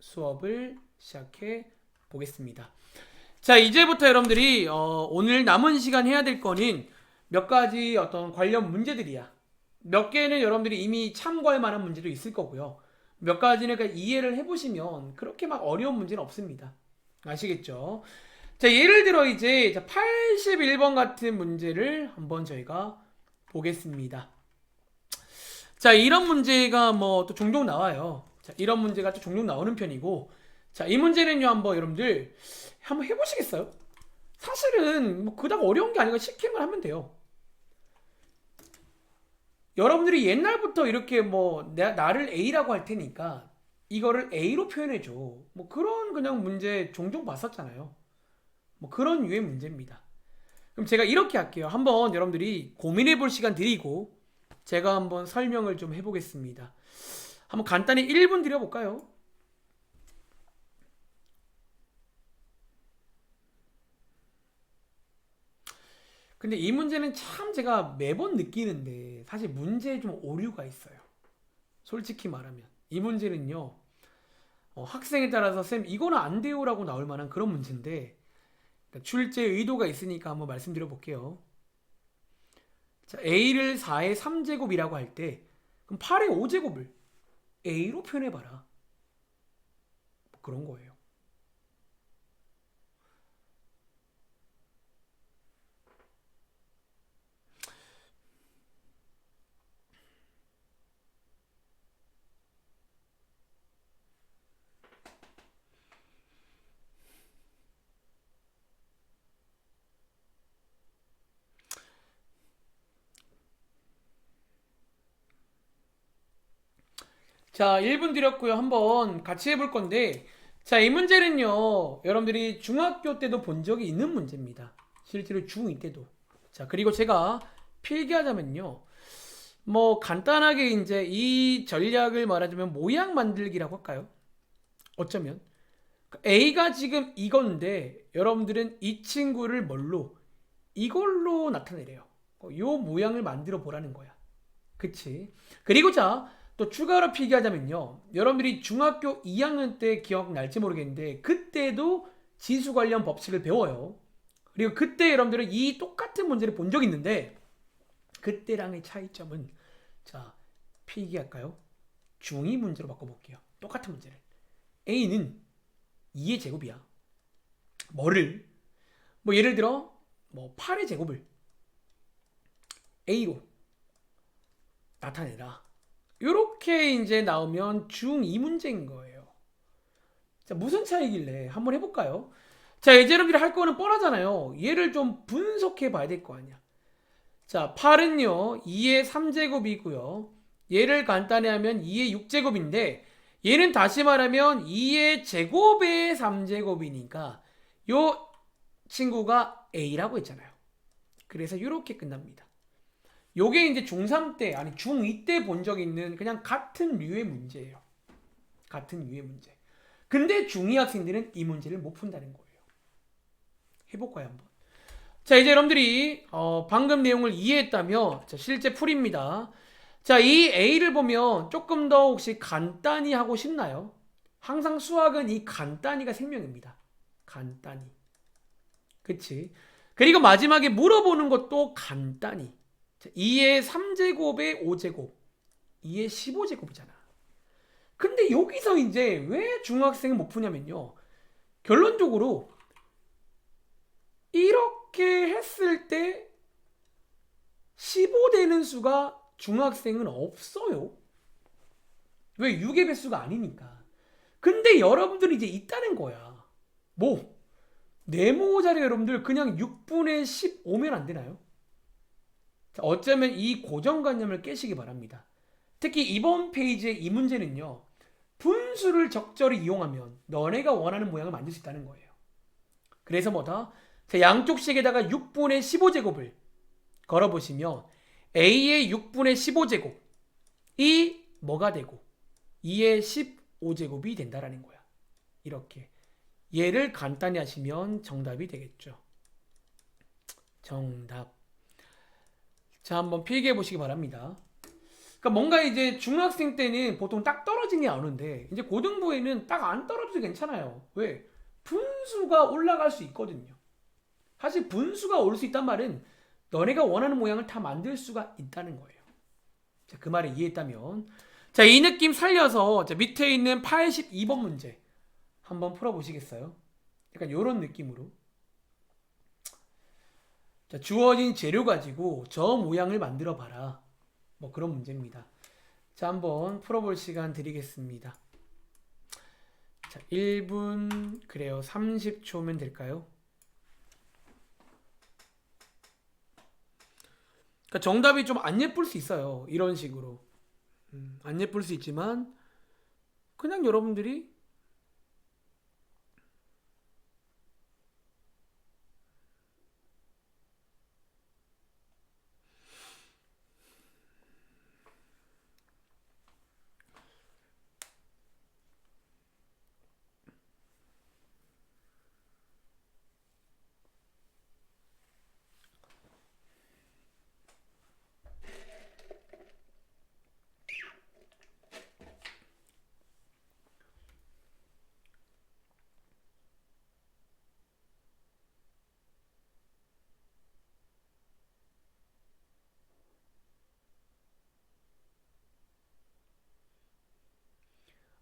수업을 시작해 보겠습니다. 자, 이제부터 여러분들이 오늘 남은 시간 해야 될 거는 몇 가지 어떤 관련 문제들이야. 몇 개는 여러분들이 이미 참고할 만한 문제도 있을 거고요. 몇 가지는 그냥 이해를 해보시면 그렇게 막 어려운 문제는 없습니다. 아시겠죠? 자, 예를 들어 이제 81번 같은 문제를 한번 저희가 보겠습니다. 자, 이런 문제가 뭐 또 종종 나와요. 자, 이런 문제가 또 종종 나오는 편이고, 자, 이 문제는요, 한번 여러분들 한번 해보시겠어요? 사실은 뭐 그닥 어려운 게 아니고 시키는 걸 하면 돼요. 여러분들이 옛날부터 이렇게 뭐 나를 A라고 할 테니까 이거를 A로 표현해줘. 뭐 그런 그냥 문제 종종 봤었잖아요. 뭐 그런 유의 문제입니다. 그럼 제가 이렇게 할게요. 한번 여러분들이 고민해 볼 시간 드리고 제가 한번 설명을 좀 해보겠습니다. 한번 간단히 1분 드려볼까요? 근데 이 문제는 참 제가 매번 느끼는데 사실 문제에 좀 오류가 있어요. 솔직히 말하면 이 문제는요, 학생에 따라서 쌤 이거는 안 돼요라고 나올 만한 그런 문제인데, 그러니까 출제 의도가 있으니까 한번 말씀드려 볼게요. 자, A를 4의 3제곱이라고 할 때 그럼 8의 5제곱을 A로 표현해봐라. 뭐 그런 거예요. 자, 1분 드렸고요. 한번 같이 해볼 건데, 자, 이 문제는요, 여러분들이 중학교 때도 본 적이 있는 문제입니다. 실제로 중2 때도. 자, 그리고 제가 필기하자면요, 뭐 간단하게 이제 이 전략을 말하자면 모양 만들기라고 할까요? 어쩌면 A가 지금 이건데 여러분들은 이 친구를 뭘로 이걸로 나타내래요. 요 모양을 만들어 보라는 거야. 그치? 그리고 자, 또 추가로 필기하자면요. 여러분들이 중학교 2학년 때 기억날지 모르겠는데 그때도 지수 관련 법칙을 배워요. 그리고 그때 여러분들은 이 똑같은 문제를 본 적이 있는데 그때랑의 차이점은, 자, 필기할까요? 중2 문제로 바꿔볼게요. 똑같은 문제를. A는 2의 제곱이야. 뭐를? 뭐 예를 들어 뭐 8의 제곱을 A로 나타내라. 이렇게 이제 나오면 중2 문제인 거예요. 자, 무슨 차이길래 한번 해볼까요? 자, 이제 여러분들이 할 거는 뻔하잖아요. 얘를 좀 분석해 봐야 될 거 아니야. 자, 8은요 2의 3제곱이고요. 얘를 간단히 하면 2의 6제곱인데 얘는 다시 말하면 2의 제곱의 3제곱이니까 요 친구가 A라고 했잖아요. 그래서 이렇게 끝납니다. 요게 이제 중3 때 아니 중2 때 본 적 있는 그냥 같은 류의 문제예요. 같은 류의 문제. 근데 중2 학생들은 이 문제를 못 푼다는 거예요. 해볼까요 한번? 자, 이제 여러분들이 방금 내용을 이해했다면 자, 실제 풀입니다. 자, 이 A를 보면 조금 더 혹시 간단히 하고 싶나요? 항상 수학은 이 간단히가 생명입니다. 간단히. 그치? 그리고 마지막에 물어보는 것도 간단히. 2의 3제곱의 5제곱. 2의 15제곱이잖아. 근데 여기서 이제 왜 중학생은 못 푸냐면요. 결론적으로 이렇게 했을 때 15 되는 수가 중학생은 없어요. 왜? 6의 배수가 아니니까. 근데 여러분들이 이제 있다는 거야. 뭐? 네모 자리 여러분들 그냥 6분의 15면 안 되나요? 자, 어쩌면 이 고정관념을 깨시기 바랍니다. 특히 이번 페이지의 이 문제는요. 분수를 적절히 이용하면 너네가 원하는 모양을 만들 수 있다는 거예요. 그래서 뭐다? 자, 양쪽 식에다가 6분의 15제곱을 걸어보시면 A의 6분의 15제곱이 뭐가 되고 2의 15제곱이 된다라는 거야. 이렇게. 얘를 간단히 하시면 정답이 되겠죠. 정답. 자, 한번 필기해 보시기 바랍니다. 그러니까 뭔가 이제 중학생 때는 보통 딱 떨어진 게 나오는데 이제 고등부에는 딱 안 떨어져도 괜찮아요. 왜? 분수가 올라갈 수 있거든요. 사실 분수가 올 수 있단 말은 너네가 원하는 모양을 다 만들 수가 있다는 거예요. 자, 그 말을 이해했다면 자, 이 느낌 살려서 자, 밑에 있는 82번 문제 한번 풀어보시겠어요? 약간 이런 느낌으로 자, 주어진 재료 가지고 저 모양을 만들어 봐라. 뭐 그런 문제입니다. 자, 한번 풀어볼 시간 드리겠습니다. 자, 1분 그래요. 30초면 될까요? 그러니까 정답이 좀 안 예쁠 수 있어요. 이런 식으로. 안 예쁠 수 있지만 그냥 여러분들이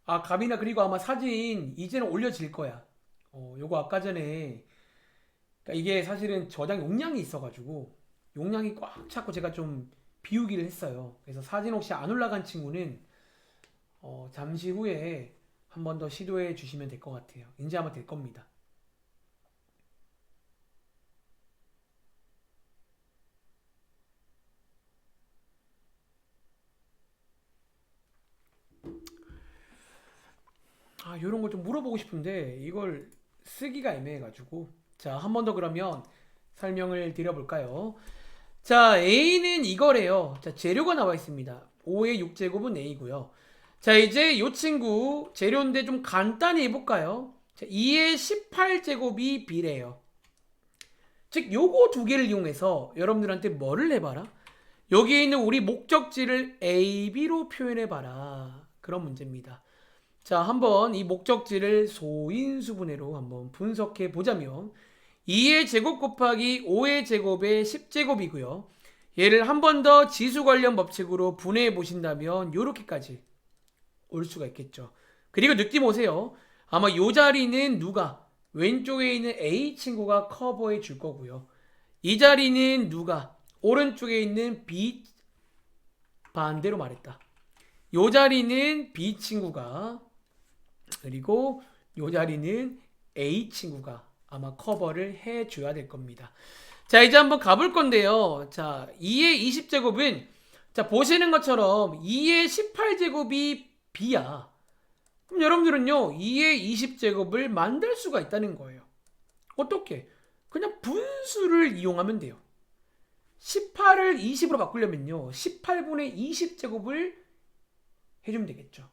아, 가빈아, 그리고 아마 사진 이제는 올려질 거야. 요거 아까 전에 그러니까 이게 사실은 저장 용량이 있어가지고 용량이 꽉 차고 제가 좀 비우기를 했어요. 그래서 사진 혹시 안 올라간 친구는 잠시 후에 한 번 더 시도해 주시면 될 것 같아요. 이제 아마 될 겁니다. 아, 요런 걸 좀 물어보고 싶은데 이걸 쓰기가 애매해가지고 자, 한 번 더 그러면 설명을 드려볼까요? 자, A는 이거래요. 자, 재료가 나와 있습니다. 5의 6제곱은 A고요. 자, 이제 이 친구 재료인데 좀 간단히 해볼까요? 자, 2의 18제곱이 B래요. 즉, 요거 두 개를 이용해서 여러분들한테 뭐를 해봐라? 여기에 있는 우리 목적지를 A, B로 표현해봐라. 그런 문제입니다. 자, 한번 이 목적지를 소인수분해로 한번 분석해 보자면 2의 제곱 곱하기 5의 제곱의 10제곱이고요. 얘를 한 번 더 지수 관련 법칙으로 분해해 보신다면 이렇게까지 올 수가 있겠죠. 그리고 느낌 오세요. 아마 이 자리는 누가 왼쪽에 있는 A 친구가 커버해 줄 거고요. 이 자리는 누가 오른쪽에 있는 B 반대로 말했다. 이 자리는 B 친구가 그리고 이 자리는 A 친구가 아마 커버를 해줘야 될 겁니다. 자, 이제 한번 가볼 건데요. 자, 2의 20제곱은 자, 보시는 것처럼 2의 18제곱이 B야. 그럼 여러분들은요, 2의 20제곱을 만들 수가 있다는 거예요. 어떻게? 그냥 분수를 이용하면 돼요. 18을 20으로 바꾸려면요, 18분의 20제곱을 해주면 되겠죠.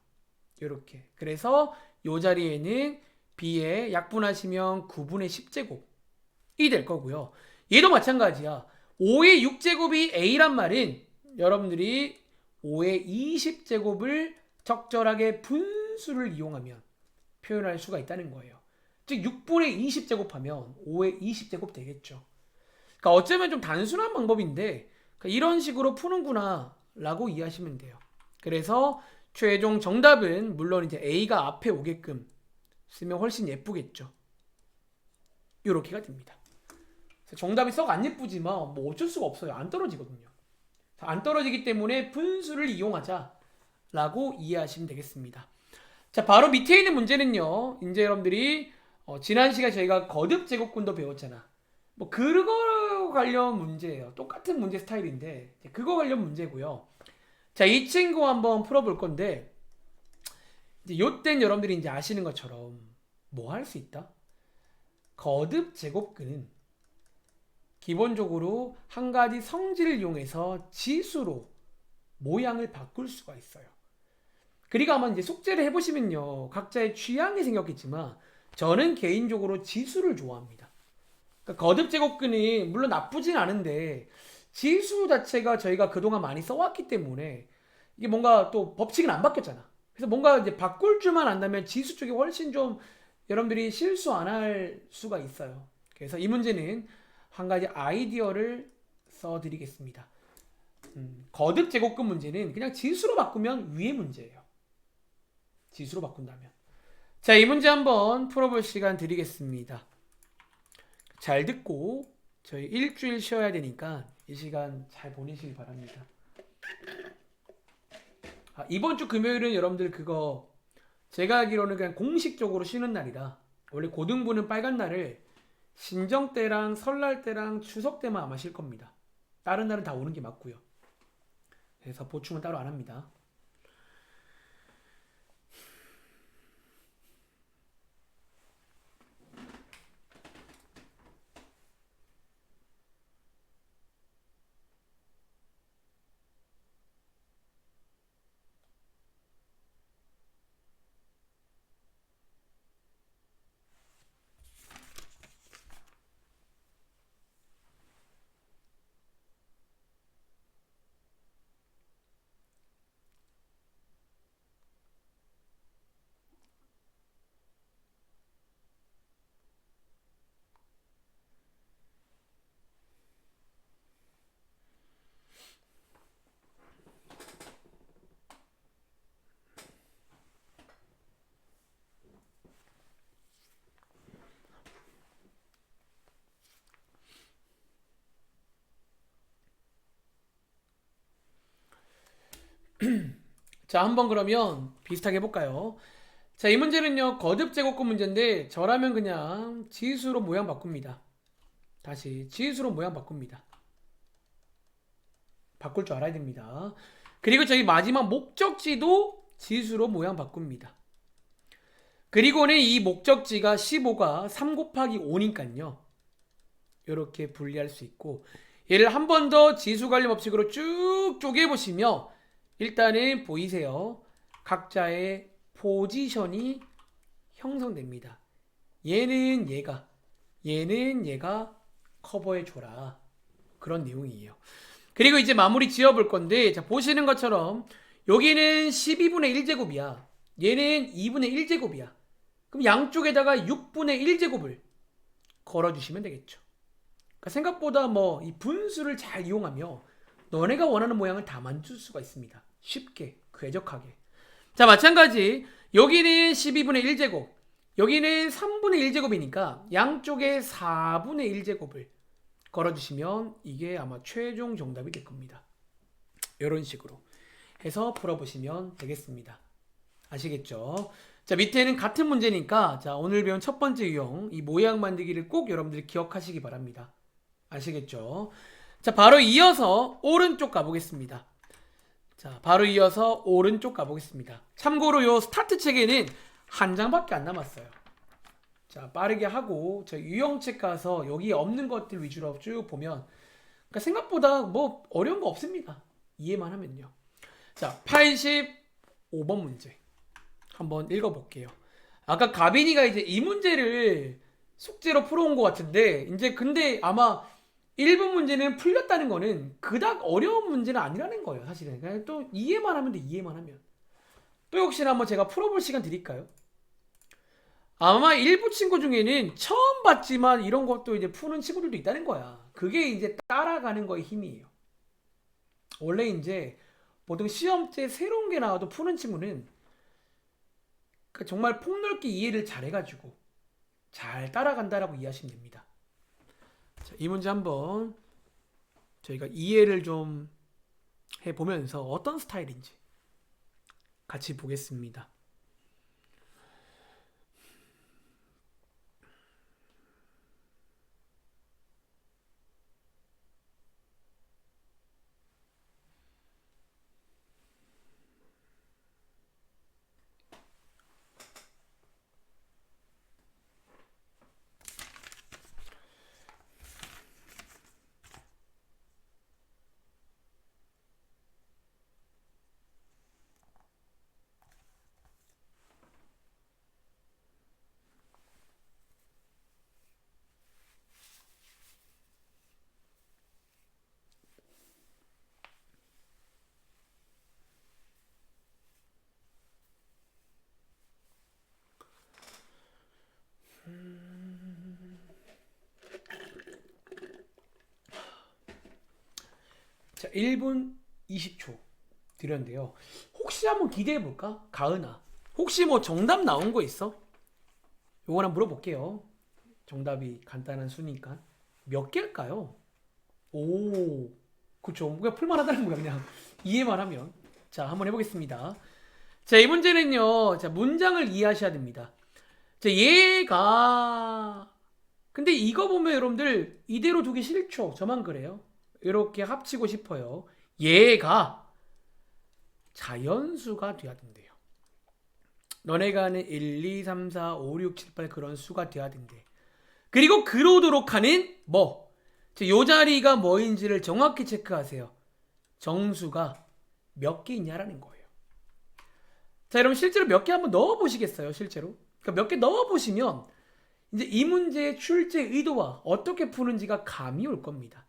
이렇게. 그래서 이 자리에는 B에 약분하시면 9분의 10제곱이 될 거고요. 얘도 마찬가지야. 5의 6제곱이 A란 말은 여러분들이 5의 20제곱을 적절하게 분수를 이용하면 표현할 수가 있다는 거예요. 즉 6분의 20제곱하면 5의 20제곱 되겠죠. 그러니까 어쩌면 좀 단순한 방법인데 그러니까 이런 식으로 푸는구나 라고 이해하시면 돼요. 그래서 최종 정답은 물론 이제 A가 앞에 오게끔 쓰면 훨씬 예쁘겠죠. 이렇게가 됩니다. 정답이 썩 안 예쁘지만 뭐 어쩔 수가 없어요. 안 떨어지거든요. 안 떨어지기 때문에 분수를 이용하자라고 이해하시면 되겠습니다. 자, 바로 밑에 있는 문제는요. 이제 여러분들이 지난 시간에 저희가 거듭 제곱근도 배웠잖아. 뭐 그거 관련 문제예요. 똑같은 문제 스타일인데 그거 관련 문제고요. 자, 이 친구 한번 풀어볼 건데 이제 요땐 여러분들이 이제 아시는 것처럼 뭐 할 수 있다? 거듭 제곱근은 기본적으로 한 가지 성질을 이용해서 지수로 모양을 바꿀 수가 있어요. 그리고 아마 이제 숙제를 해보시면요, 각자의 취향이 생겼겠지만 저는 개인적으로 지수를 좋아합니다. 그러니까 거듭 제곱근이 물론 나쁘진 않은데 지수 자체가 저희가 그동안 많이 써왔기 때문에 이게 뭔가 또 법칙은 안 바뀌었잖아. 그래서 뭔가 이제 바꿀 줄만 안다면 지수 쪽이 훨씬 좀 여러분들이 실수 안 할 수가 있어요. 그래서 이 문제는 한 가지 아이디어를 써드리겠습니다. 거듭 제곱근 문제는 그냥 지수로 바꾸면 위의 문제예요. 지수로 바꾼다면. 자, 이 문제 한번 풀어볼 시간 드리겠습니다. 잘 듣고 저희 일주일 쉬어야 되니까 이 시간 잘 보내시기 바랍니다. 이번 주 금요일은 여러분들 그거 제가 알기로는 그냥 공식적으로 쉬는 날이라 원래 고등부는 빨간 날을 신정 때랑 설날 때랑 추석 때만 아마 쉴 겁니다. 다른 날은 다 오는 게 맞고요. 그래서 보충은 따로 안 합니다. 자, 한번 그러면 비슷하게 해볼까요? 자, 이 문제는요, 거듭 제곱근 문제인데, 저라면 그냥 지수로 모양 바꿉니다. 다시 지수로 모양 바꿉니다. 바꿀 줄 알아야 됩니다. 그리고 저희 마지막 목적지도 지수로 모양 바꿉니다. 그리고는 이 목적지가 15가 3 곱하기 5니까요. 이렇게 분리할 수 있고, 얘를 한 번 더 지수 관리 법칙으로 쭉 쪼개보시면 일단은 보이세요? 각자의 포지션이 형성됩니다. 얘는 얘가 커버해줘라. 그런 내용이에요. 그리고 이제 마무리 지어볼 건데, 자, 보시는 것처럼 여기는 12분의 1제곱이야. 얘는 2분의 1제곱이야. 그럼 양쪽에다가 6분의 1제곱을 걸어주시면 되겠죠. 그러니까 생각보다 뭐 이 분수를 잘 이용하며 너네가 원하는 모양을 다 만들 수가 있습니다. 쉽게, 쾌적하게. 자, 마찬가지 여기는 12분의 1제곱, 여기는 3분의 1제곱이니까 양쪽에 4분의 1제곱을 걸어주시면 이게 아마 최종 정답이 될 겁니다. 이런 식으로 해서 풀어보시면 되겠습니다. 아시겠죠? 자, 밑에는 같은 문제니까 자, 오늘 배운 첫 번째 유형 이 모양 만들기를 꼭 여러분들이 기억하시기 바랍니다. 아시겠죠? 자, 바로 이어서 오른쪽 가보겠습니다. 자, 바로 이어서 오른쪽 가보겠습니다. 참고로 요 스타트 책에는 한 장밖에 안 남았어요. 자, 빠르게 하고 저 유형책 가서 여기 없는 것들 위주로 쭉 보면 그러니까 생각보다 뭐 어려운 거 없습니다. 이해만 하면요. 자, 85번 문제 한번 읽어볼게요. 아까 가빈이가 이제 이 문제를 숙제로 풀어온 것 같은데 이제 근데 아마 1번 문제는 풀렸다는 거는 그닥 어려운 문제는 아니라는 거예요. 사실은 그냥 또 이해만 하면 돼. 이해만 하면 또 혹시나 한번 제가 풀어볼 시간 드릴까요? 아마 일부 친구 중에는 처음 봤지만 이런 것도 이제 푸는 친구들도 있다는 거야. 그게 이제 따라가는 거의 힘이에요. 원래 이제 보통 시험 때 새로운 게 나와도 푸는 친구는 정말 폭넓게 이해를 잘 해가지고 잘 따라간다라고 이해하시면 됩니다. 자, 이 문제 한번 저희가 이해를 좀 해보면서 어떤 스타일인지 같이 보겠습니다. 자, 1분 20초 드렸는데요. 혹시 한번 기대해 볼까? 가은아. 혹시 뭐 정답 나온 거 있어? 요거 한번 물어볼게요. 정답이 간단한 수니까. 몇 개일까요? 오, 그쵸. 그냥 풀만하다는 거야, 그냥. 이해만 하면. 자, 한번 해보겠습니다. 자, 이 문제는요. 자, 문장을 이해하셔야 됩니다. 자, 얘가. 근데 이거 보면 여러분들 이대로 두기 싫죠? 저만 그래요. 이렇게 합치고 싶어요. 얘가 자연수가 돼야 된대요. 너네가 하는 1, 2, 3, 4, 5, 6, 7, 8 그런 수가 돼야 된대. 그리고 그러도록 하는 뭐? 요 자리가 뭐인지를 정확히 체크하세요. 정수가 몇 개 있냐라는 거예요. 자, 여러분 실제로 몇 개 한번 넣어 보시겠어요? 실제로? 그러니까 몇 개 넣어 보시면 이제 이 문제의 출제 의도와 어떻게 푸는지가 감이 올 겁니다.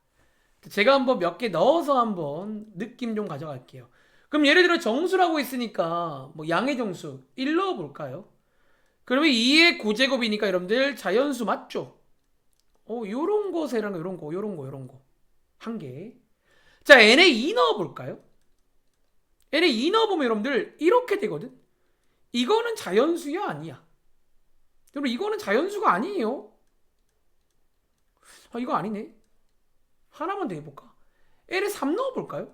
제가 한번 몇 개 넣어서 한번 느낌 좀 가져갈게요. 그럼 예를 들어 정수라고 있으니까 뭐 양의 정수 1 넣어 볼까요? 그러면 2의 고제곱이니까 여러분들 자연수 맞죠? 요런 거세랑 요런 거, 요런 거, 요런 거. 한 개. 자, n에 2 넣어 볼까요? n에 2 넣어 보면 여러분들 이렇게 되거든. 이거는 자연수야 아니야? 여러분 이거는 자연수가 아니에요. 이거 아니네. 하나만 더 해볼까? n에 3 넣어 볼까요?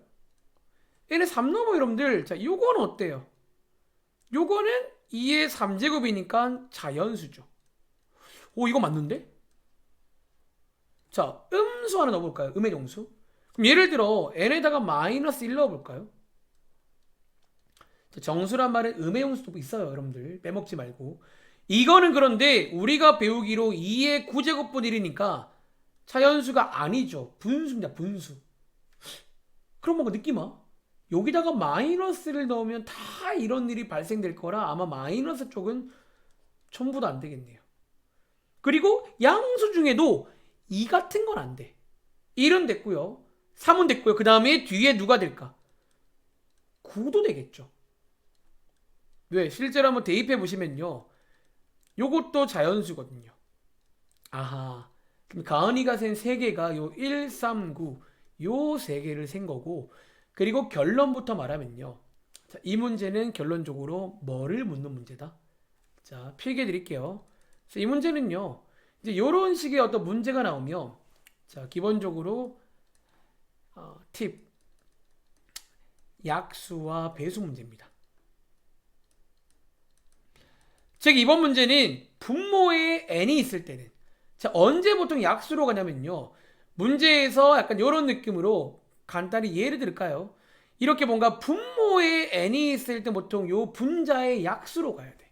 n에 3 넣으면 여러분들 자, 요거는 어때요? 요거는 2의 3제곱이니까 자연수죠. 이거 맞는데? 자, 음수 하나 넣어볼까요? 음의 정수. 그럼 예를 들어 n에다가 마이너스 1 넣어볼까요? 정수란 말은 음의 정수도 있어요, 여러분들. 빼먹지 말고. 이거는 그런데 우리가 배우기로 2의 9제곱분 1이니까 자연수가 아니죠. 분수입니다, 분수. 그럼 뭔가 느낌 와? 여기다가 마이너스를 넣으면 다 이런 일이 발생될 거라 아마 마이너스 쪽은 전부 다 안 되겠네요. 그리고 양수 중에도 2 같은 건 안 돼. 1은 됐고요. 3은 됐고요. 그 다음에 뒤에 누가 될까? 9도 되겠죠. 왜? 실제로 한번 대입해 보시면요. 요것도 자연수거든요. 아하. 그럼 가은이가 센 3개가 요 1, 3, 9, 요 3개를 센 거고, 그리고 결론부터 말하면요. 자, 이 문제는 결론적으로 뭐를 묻는 문제다? 자, 필기해 드릴게요. 이 문제는요. 이제 요런 식의 어떤 문제가 나오면, 자, 기본적으로, 팁. 약수와 배수 문제입니다. 즉 이번 문제는 분모에 n이 있을 때는 자 언제 보통 약수로 가냐면요. 문제에서 약간 이런 느낌으로 간단히 예를 들까요? 이렇게 뭔가 분모에 n이 있을 때 보통 요 분자의 약수로 가야 돼.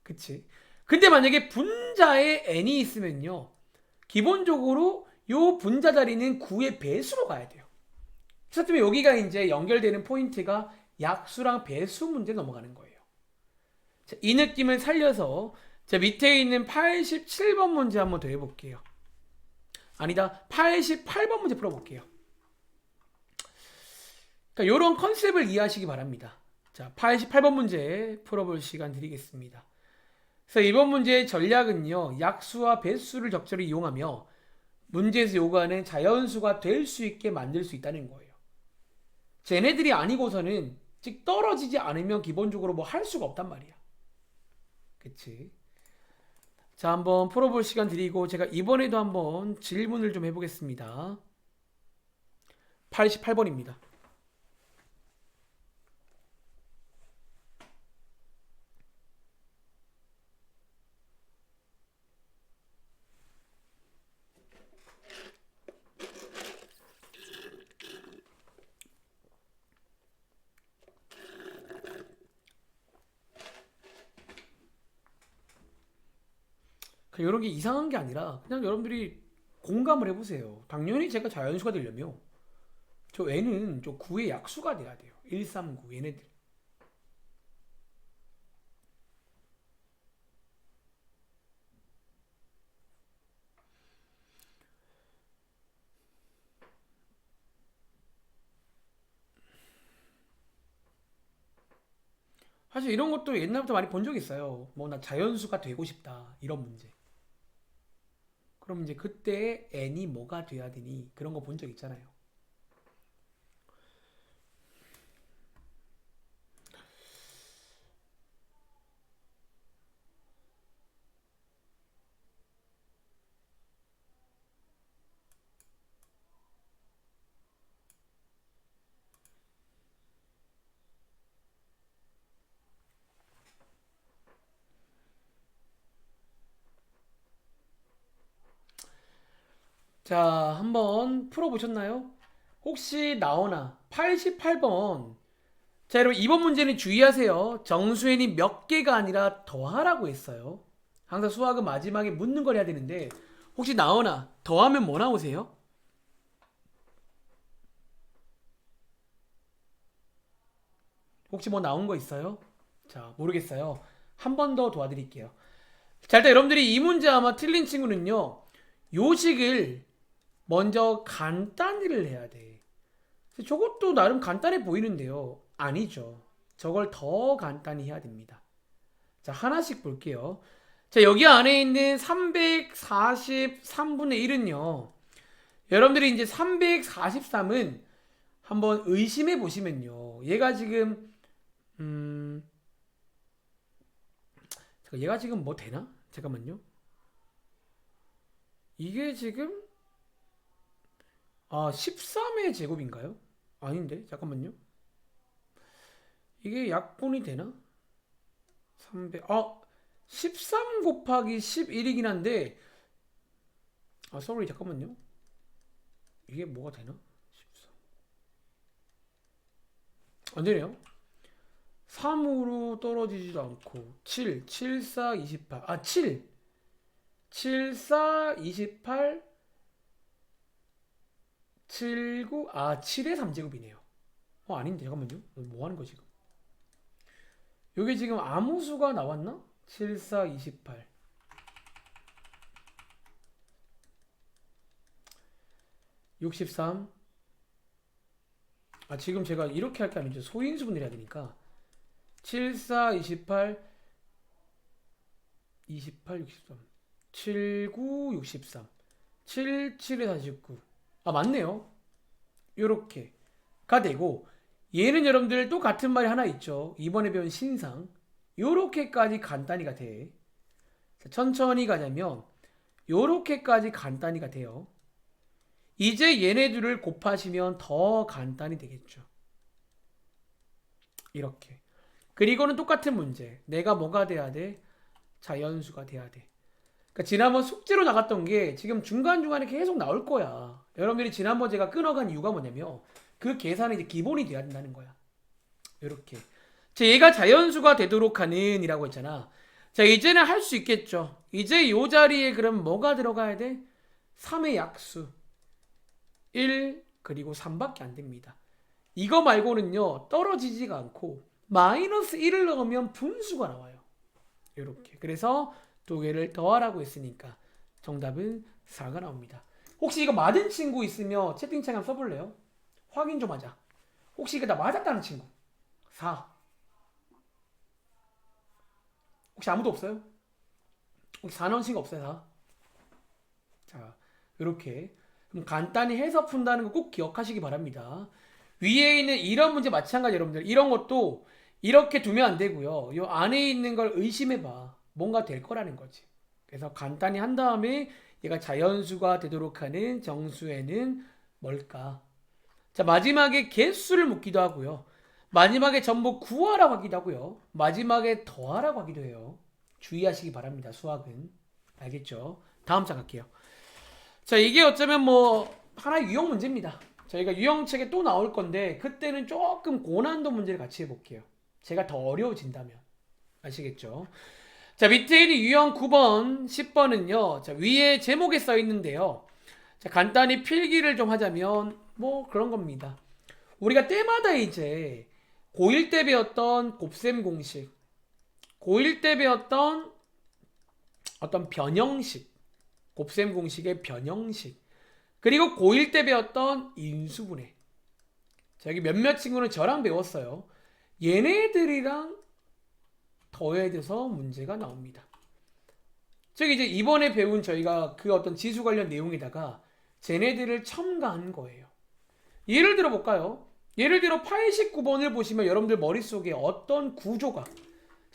그치? 근데 만약에 분자에 n이 있으면요. 기본적으로 요 분자 자리는 9의 배수로 가야 돼요. 그렇기 때문에 여기가 이제 연결되는 포인트가 약수랑 배수 문제 넘어가는 거예요. 자, 이 느낌을 살려서 자, 밑에 있는 87번 문제 한번 더 해볼게요. 아니다, 88번 문제 풀어볼게요. 그러니까 이런 컨셉을 이해하시기 바랍니다. 자, 88번 문제 풀어볼 시간 드리겠습니다. 그래서 이번 문제의 전략은요, 약수와 배수를 적절히 이용하며 문제에서 요구하는 자연수가 될 수 있게 만들 수 있다는 거예요. 쟤네들이 아니고서는 즉 떨어지지 않으면 기본적으로 뭐 할 수가 없단 말이야. 그치? 자, 한번 풀어볼 시간 드리고 제가 이번에도 한번 질문을 좀 해보겠습니다. 88번입니다. 그냥 이런 게 이상한 게 아니라 그냥 여러분들이 공감을 해보세요. 당연히 제가 자연수가 되려면 저 애는 저 9의 약수가 돼야 돼요. 1, 3, 9 얘네들. 사실 이런 것도 옛날부터 많이 본 적 있어요. 뭐 나 자연수가 되고 싶다 이런 문제. 그럼 이제 그때 n이 뭐가 돼야 되니 그런 거 본 적 있잖아요. 자, 한번 풀어보셨나요? 혹시 나오나? 88번. 자, 여러분, 이번 문제는 주의하세요. 정수행이 몇 개가 아니라 더하라고 했어요. 항상 수학은 마지막에 묻는 걸 해야 되는데, 혹시 나오나? 더하면 뭐 나오세요? 혹시 뭐 나온 거 있어요? 자, 모르겠어요. 한 번 더 도와드릴게요. 자, 일단 여러분들이 이 문제 아마 틀린 친구는요, 요식을 먼저 간단히를 해야 돼. 저것도 나름 간단해 보이는데요. 아니죠. 저걸 더 간단히 해야 됩니다. 자, 하나씩 볼게요. 자, 여기 안에 있는 343분의 1은요. 여러분들이 이제 343은 한번 의심해 보시면요. 얘가 지금 음 얘가 지금 뭐 되나? 잠깐만요. 이게 지금 13의 제곱인가요? 아닌데. 잠깐만요. 이게 약분이 되나? 300 13 곱하기 11이긴 한데 sorry 잠깐만요. 이게 뭐가 되나? 13. 안 되네요. 3으로 떨어지지도 않고 7, 7, 4, 28. 7, 7, 4, 28, 7, 9. 7의 3제곱이네요. 아닌데 잠깐만요. 뭐 하는 거 지금? 여기 지금 아무 수가 나왔나? 7, 4, 28. 63. 지금 제가 이렇게 할 게 아니죠. 소인수분해야 되니까. 7, 4, 28, 28, 63. 7, 9, 63. 7, 7에 49. 맞네요. 요렇게가 되고, 얘는 여러분들 또 같은 말이 하나 있죠. 이번에 배운 신상. 요렇게까지 간단히가 돼. 천천히 가자면 요렇게까지 간단히가 돼요. 이제 얘네들을 곱하시면 더 간단히 되겠죠. 이렇게. 그리고는 똑같은 문제. 내가 뭐가 돼야 돼? 자연수가 돼야 돼. 그러니까 지난번 숙제로 나갔던 게 지금 중간중간에 계속 나올 거야. 여러분들이 지난번 제가 끊어간 이유가 뭐냐면 그 계산이 이제 기본이 돼야 된다는 거야. 이렇게. 자, 얘가 자연수가 되도록 하는 이라고 했잖아. 자, 이제는 할 수 있겠죠. 이제 이 자리에 그럼 뭐가 들어가야 돼? 3의 약수. 1 그리고 3밖에 안 됩니다. 이거 말고는요. 떨어지지가 않고 마이너스 1을 넣으면 분수가 나와요. 이렇게. 그래서 두 개를 더하라고 했으니까 정답은 4가 나옵니다. 혹시 이거 맞은 친구 있으면 채팅창에 한번 써볼래요? 확인 좀 하자. 혹시 이거 다 맞았다는 친구? 4. 혹시 아무도 없어요? 혹시 4 넣은 친구 없어요? 4. 자, 이렇게 그럼 간단히 해서 푼다는 거 꼭 기억하시기 바랍니다. 위에 있는 이런 문제 마찬가지 여러분들 이런 것도 이렇게 두면 안 되고요. 요 안에 있는 걸 의심해봐. 뭔가 될 거라는 거지. 그래서 간단히 한 다음에 얘가 자연수가 되도록 하는 정수에는 뭘까? 자, 마지막에 개수를 묻기도 하고요. 마지막에 전부 구하라고 하기도 하고요. 마지막에 더하라고 하기도 해요. 주의하시기 바랍니다. 수학은. 알겠죠? 다음 장 갈게요. 자, 이게 어쩌면 뭐 하나의 유형 문제입니다. 저희가 유형책에 또 나올 건데 그때는 조금 고난도 문제를 같이 해볼게요. 제가 더 어려워진다면. 아시겠죠? 자, 밑에 있는 유형 9번, 10번은요. 자, 위에 제목에 써 있는데요. 자, 간단히 필기를 좀 하자면 뭐 그런 겁니다. 우리가 때마다 이제 고1 때 배웠던 곱셈 공식, 고1 때 배웠던 어떤 변형식, 곱셈 공식의 변형식, 그리고 고1 때 배웠던 인수분해. 자, 여기 몇몇 친구는 저랑 배웠어요. 얘네들이랑 더해져서 문제가 나옵니다. 즉 이제 이번에 배운 저희가 그 어떤 지수 관련 내용에다가 쟤네들을 첨가한 거예요. 예를 들어 볼까요? 예를 들어 89번을 보시면 여러분들 머릿속에 어떤 구조가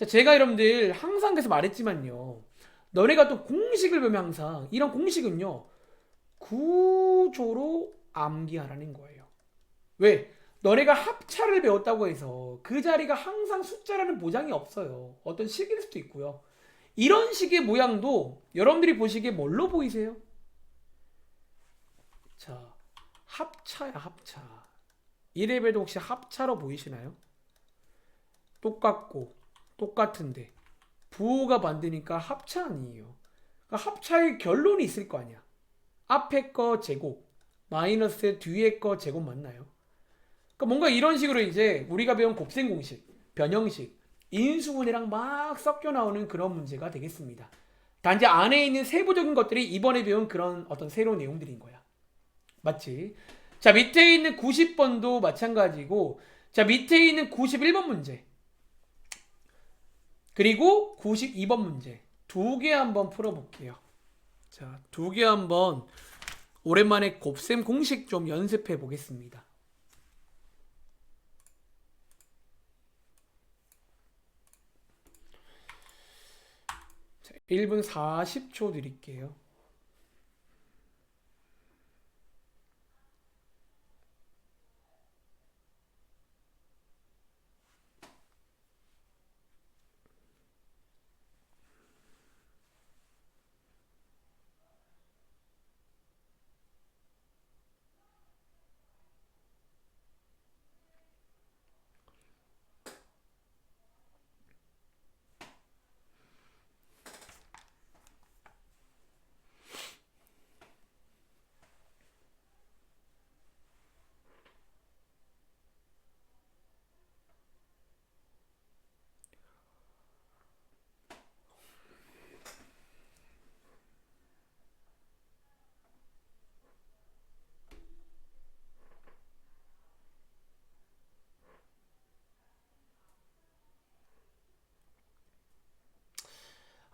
제가 여러분들 항상 그래서 말했지만요. 너네가 또 공식을 배우면 항상 이런 공식은요. 구조로 암기하라는 거예요. 왜? 너네가 합차를 배웠다고 해서 그 자리가 항상 숫자라는 보장이 없어요. 어떤 식일 수도 있고요. 이런 식의 모양도 여러분들이 보시기에 뭘로 보이세요? 자, 합차야, 합차. 1레벨도 혹시 합차로 보이시나요? 똑같고, 똑같은데. 부호가 만드니까 합차 아니에요. 그러니까 합차의 결론이 있을 거 아니야. 앞에 거 제곱, 마이너스 뒤에 거 제곱 맞나요? 그러니까 뭔가 이런 식으로 이제 우리가 배운 곱셈 공식, 변형식, 인수분해랑 막 섞여 나오는 그런 문제가 되겠습니다. 단지 안에 있는 세부적인 것들이 이번에 배운 그런 어떤 새로운 내용들인 거야. 맞지? 자, 밑에 있는 90번도 마찬가지고, 자, 밑에 있는 91번 문제, 그리고 92번 문제. 두 개 한번 풀어볼게요. 자, 두 개 한번 오랜만에 곱셈 공식 좀 연습해 보겠습니다. 자, 1분 40초 드릴게요.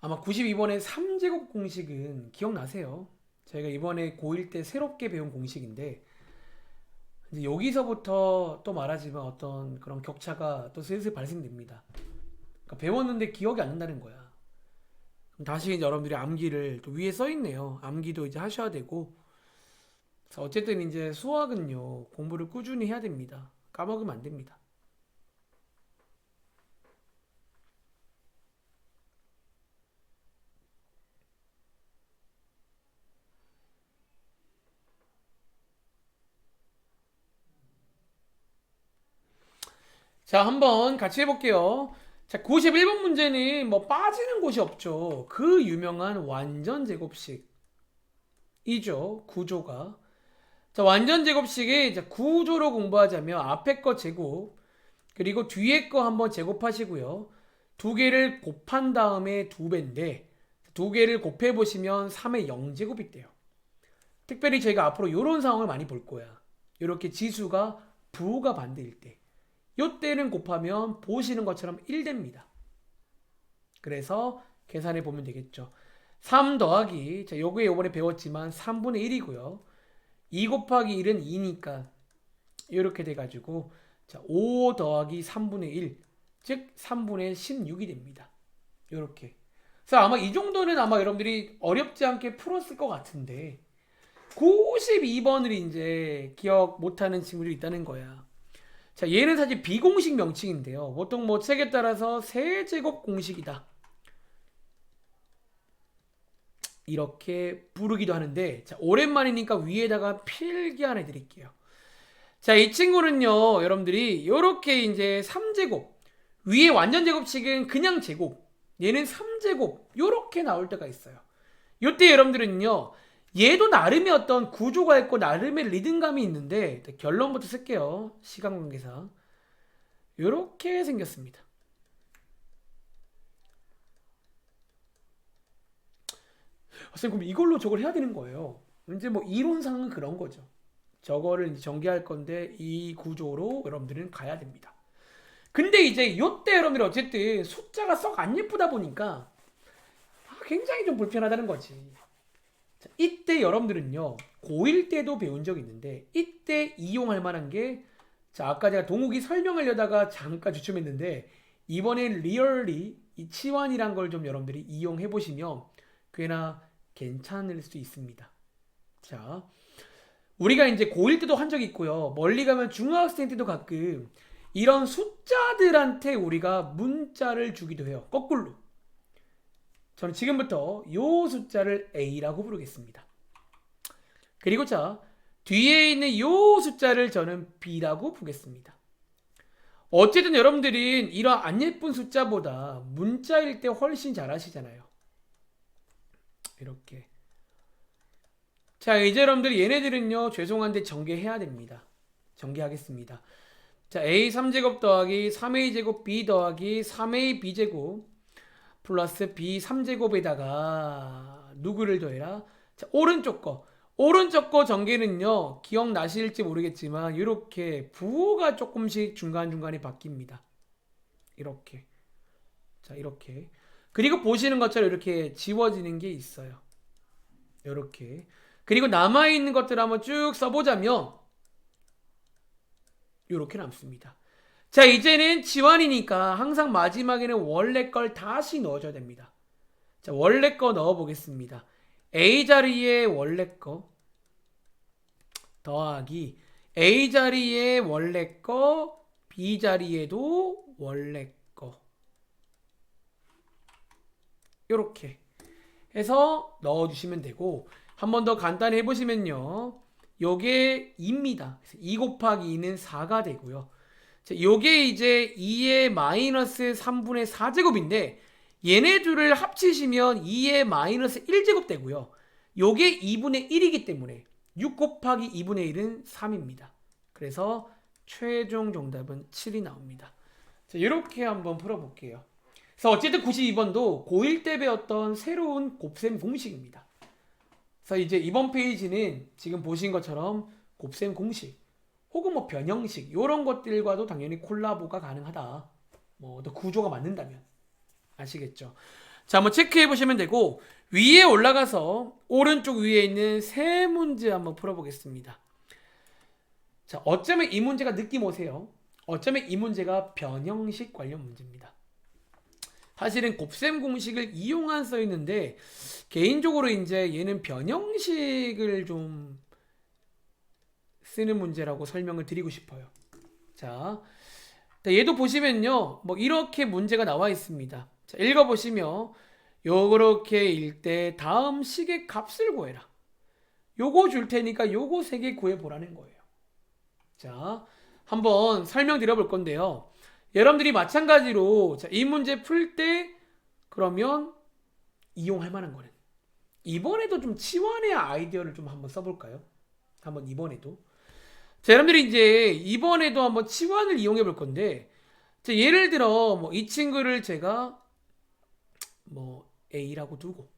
아마 92번의 3제곱 공식은 기억나세요? 저희가 이번에 고1 때 새롭게 배운 공식인데, 이제 여기서부터 또 말하지만 어떤 그런 격차가 또 슬슬 발생됩니다. 그러니까 배웠는데 기억이 안 난다는 거야. 그럼 다시 이제 여러분들이 암기를 또 위에 써 있네요. 암기도 이제 하셔야 되고. 그래서 어쨌든 이제 수학은요, 공부를 꾸준히 해야 됩니다. 까먹으면 안 됩니다. 자, 한번 같이 해볼게요. 자, 91번 문제는 뭐 빠지는 곳이 없죠. 그 유명한 완전 제곱식이죠. 구조가. 자, 완전 제곱식의 이제 구조로 공부하자면 앞에 거 제곱, 그리고 뒤에 거 한번 제곱하시고요. 두 개를 곱한 다음에 두 배인데, 두 개를 곱해 보시면 3의 0제곱이 돼요. 특별히 저희가 앞으로 이런 상황을 많이 볼 거야. 이렇게 지수가 부호가 반대일 때. 요때는 곱하면 보시는 것처럼 1 됩니다. 그래서 계산해 보면 되겠죠. 3 더하기, 자, 요게 요번에 배웠지만 3분의 1이고요. 2 곱하기 1은 2니까 이렇게 돼가지고, 자, 5 더하기 3분의 1, 즉 3분의 16이 됩니다. 이렇게. 그래서 아마 이 정도는 아마 여러분들이 어렵지 않게 풀었을 것 같은데, 92번을 이제 기억 못하는 친구들이 있다는 거야. 자, 얘는 사실 비공식 명칭인데요. 보통 뭐 책에 따라서 세제곱 공식이다, 이렇게 부르기도 하는데, 자, 오랜만이니까 위에다가 필기 하나 해드릴게요. 자, 이 친구는요, 여러분들이 이렇게 이제 3제곱, 위에 완전 제곱식은 그냥 제곱, 얘는 3제곱, 요렇게 나올 때가 있어요. 요때 여러분들은요, 얘도 나름의 어떤 구조가 있고 나름의 리듬감이 있는데, 결론부터 쓸게요. 시간 관계상 요렇게 생겼습니다. 선생님, 그럼 이걸로 저걸 해야 되는 거예요. 이제 뭐 이론상은 그런 거죠. 저거를 이제 전개할 건데 이 구조로 여러분들은 가야 됩니다. 근데 이제 요때 여러분들이 어쨌든 숫자가 썩 안 예쁘다 보니까 굉장히 좀 불편하다는 거지. 자, 이때 여러분들은요, 고1 때도 배운 적 있는데 이때 이용할 만한 게, 자, 아까 제가 동욱이 설명하려다가 잠깐 주춤했는데 이번엔 리얼리 이 치환이란 걸 좀 여러분들이 이용해 보시면 꽤나 괜찮을 수 있습니다. 자, 우리가 이제 고1 때도 한 적이 있고요. 멀리 가면 중학생 때도 가끔 이런 숫자들한테 우리가 문자를 주기도 해요. 거꾸로. 저는 지금부터 요 숫자를 A라고 부르겠습니다. 그리고 자, 뒤에 있는 요 숫자를 저는 B라고 보겠습니다. 어쨌든 여러분들은 이런 안 예쁜 숫자보다 문자일 때 훨씬 잘하시잖아요. 이렇게. 자, 이제 여러분들 얘네들은요, 죄송한데 전개해야 됩니다. 전개하겠습니다. 자, A 3제곱 더하기 3A 제곱 B 더하기 3A B제곱 플러스 B 3제곱에다가 누구를 더해라? 자, 오른쪽 거 전개는요, 기억나실지 모르겠지만 이렇게 부호가 조금씩 중간중간에 바뀝니다. 이렇게. 자, 이렇게. 그리고 보시는 것처럼 이렇게 지워지는 게 있어요. 이렇게. 그리고 남아있는 것들 한번 쭉 써보자면 이렇게 남습니다. 자, 이제는 지환이니까 항상 마지막에는 원래 걸 다시 넣어줘야 됩니다. 자, 원래 거 넣어보겠습니다. A 자리에 원래 거 더하기 A 자리에 원래 거 B 자리에도 원래 거 이렇게 해서 넣어주시면 되고 한 번 더 간단히 해보시면요. 요게 2입니다. 2 곱하기 2는 4가 되고요. 자, 요게 이제 2의 마이너스 3분의 4제곱인데 얘네 둘을 합치시면 2의 마이너스 1제곱 되고요. 요게 2분의 1이기 때문에 6 곱하기 2분의 1은 3입니다. 그래서 최종 정답은 7이 나옵니다. 자, 이렇게 한번 풀어볼게요. 그래서 어쨌든 92번도 고1 때 배웠던 새로운 곱셈 공식입니다. 그래서 이제 이번 페이지는 지금 보신 것처럼 곱셈 공식 혹은 뭐 변형식 이런 것들과도 당연히 콜라보가 가능하다. 뭐 또 구조가 맞는다면 아시겠죠? 자, 한번 체크해 보시면 되고 위에 올라가서 오른쪽 위에 있는 세 문제 한번 풀어보겠습니다. 자, 어쩌면 이 문제가 느낌 오세요? 어쩌면 이 문제가 변형식 관련 문제입니다. 사실은 곱셈 공식을 이용한 써 있는데 개인적으로 이제 얘는 변형식을 좀 쓰는 문제라고 설명을 드리고 싶어요. 자, 얘도 보시면요, 뭐 이렇게 문제가 나와 있습니다. 자, 읽어보시면 요렇게 일 때 다음 식의 값을 구해라. 요거 줄 테니까 요거 세 개 구해보라는 거예요. 자, 한번 설명드려 볼 건데요. 여러분들이 마찬가지로 자, 이 문제 풀 때 그러면 이용할 만한 거는 이번에도 좀 치환의 아이디어를 좀 한번 써볼까요? 한번 이번에도. 자, 여러분들이 이제 이번에도 한번 치환을 이용해 볼 건데 자, 예를 들어 뭐 이 친구를 제가 뭐 A라고 두고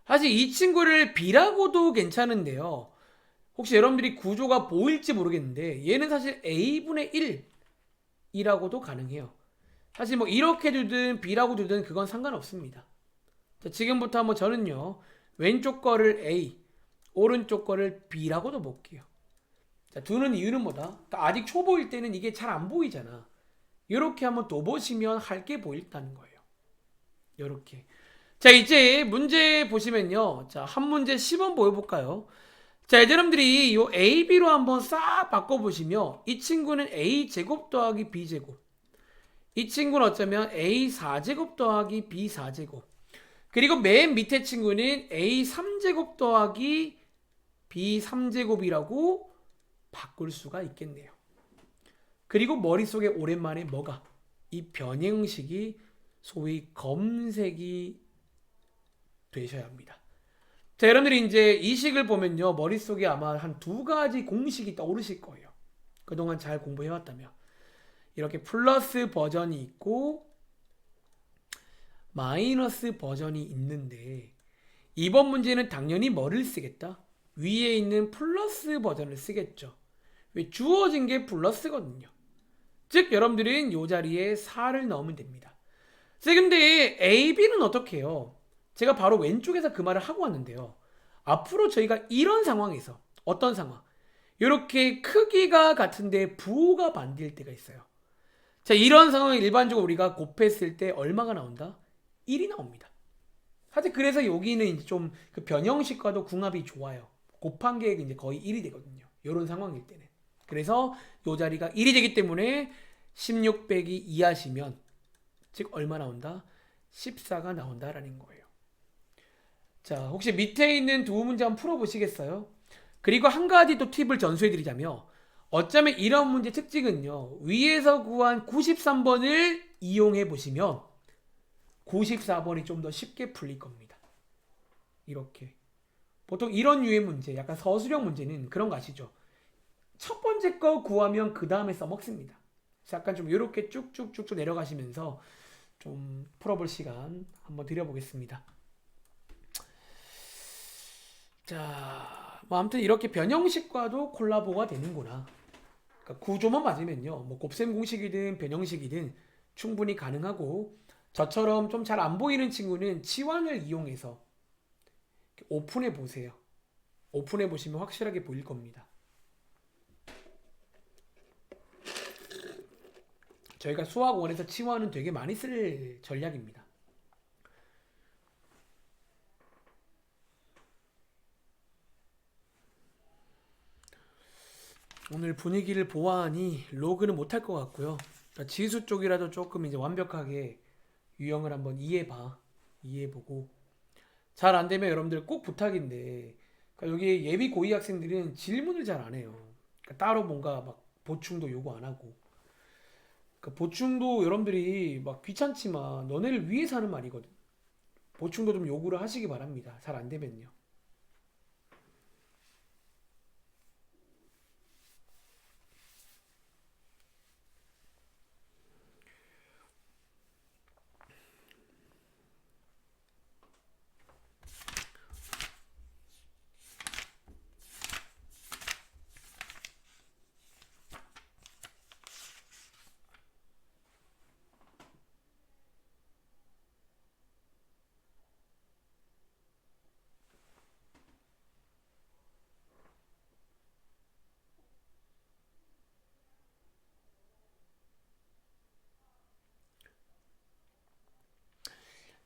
사실 이 친구를 B라고도 괜찮은데요. 혹시 여러분들이 구조가 보일지 모르겠는데 얘는 사실 A분의 1이라고도 가능해요. 사실 뭐 이렇게 두든 B라고 두든 그건 상관없습니다. 자, 지금부터 한번 저는요. 왼쪽 거를 A, 오른쪽 거를 B라고도 볼게요. 자, 두는 이유는 뭐다? 그러니까 아직 초보일 때는 이게 잘 안 보이잖아. 이렇게 한번 또 보시면 할 게 보인다는 거예요. 이렇게. 자, 이제 문제 보시면요. 자, 한 문제 10번 보여볼까요? 자, 여러분들이 이 A, B로 한번 싹 바꿔보시면 이 친구는 A 제곱 더하기 B 제곱. 이 친구는 어쩌면 A 4제곱 더하기 B 4제곱. 그리고 맨 밑에 친구는 A 3제곱 더하기 B 3제곱이라고 바꿀 수가 있겠네요. 그리고 머릿속에 오랜만에 뭐가? 이 변형식이 소위 검색이 되셔야 합니다. 자, 여러분들이 이제 이 식을 보면요. 머릿속에 아마 한 두 가지 공식이 떠오르실 거예요. 그동안 잘 공부해왔다면. 이렇게 플러스 버전이 있고 마이너스 버전이 있는데 이번 문제는 당연히 뭐를 쓰겠다? 위에 있는 플러스 버전을 쓰겠죠. 왜? 주어진 게 플러스거든요. 즉 여러분들은 이 자리에 4를 넣으면 됩니다. 근데 A, B는 어떻게 해요? 제가 바로 왼쪽에서 그 말을 하고 왔는데요. 앞으로 저희가 이런 상황에서 어떤 상황? 이렇게 크기가 같은데 부호가 반대일 때가 있어요. 자, 이런 상황에 일반적으로 우리가 곱했을 때 얼마가 나온다? 1이 나옵니다. 사실 그래서 여기는 이제 좀 그 변형식과도 궁합이 좋아요. 곱한 게 이제 거의 1이 되거든요. 이런 상황일 때는. 그래서 이 자리가 1이 되기 때문에 16 빼기 2 하시면 즉 얼마 나온다? 14가 나온다라는 거예요. 자, 혹시 밑에 있는 두 문제 한번 풀어보시겠어요? 그리고 한 가지 또 팁을 전수해 드리자면 어쩌면 이런 문제 특징은요. 위에서 구한 93번을 이용해 보시면 94번이 좀 더 쉽게 풀릴 겁니다. 이렇게. 보통 이런 류의 문제, 약간 서술형 문제는 그런 거 아시죠? 첫 번째 거 구하면 그 다음에 써먹습니다. 약간 좀 이렇게 쭉쭉쭉쭉 내려가시면서 좀 풀어볼 시간 한번 드려보겠습니다. 자, 뭐 아무튼 이렇게 변형식과도 콜라보가 되는구나. 그러니까 구조만 맞으면요, 뭐 곱셈 공식이든 변형식이든 충분히 가능하고, 저처럼 좀 잘 안 보이는 친구는 치환을 이용해서 오픈해 보세요. 오픈해 보시면 확실하게 보일 겁니다. 저희가 수학 1에서 치환은 되게 많이 쓸 전략입니다. 오늘 분위기를 보아하니 로그는 못할 것 같고요. 그러니까 지수 쪽이라도 조금 이제 완벽하게 유형을 한번 이해해보고, 잘 안 되면 여러분들 꼭 부탁인데, 그러니까 여기 예비 고위 학생들은 질문을 잘 안 해요. 그러니까 따로 뭔가 막 보충도 요구 안 하고. 그러니까 보충도 여러분들이 막 귀찮지만 너네를 위해서 하는 말이거든. 보충도 좀 요구를 하시기 바랍니다. 잘 안 되면요.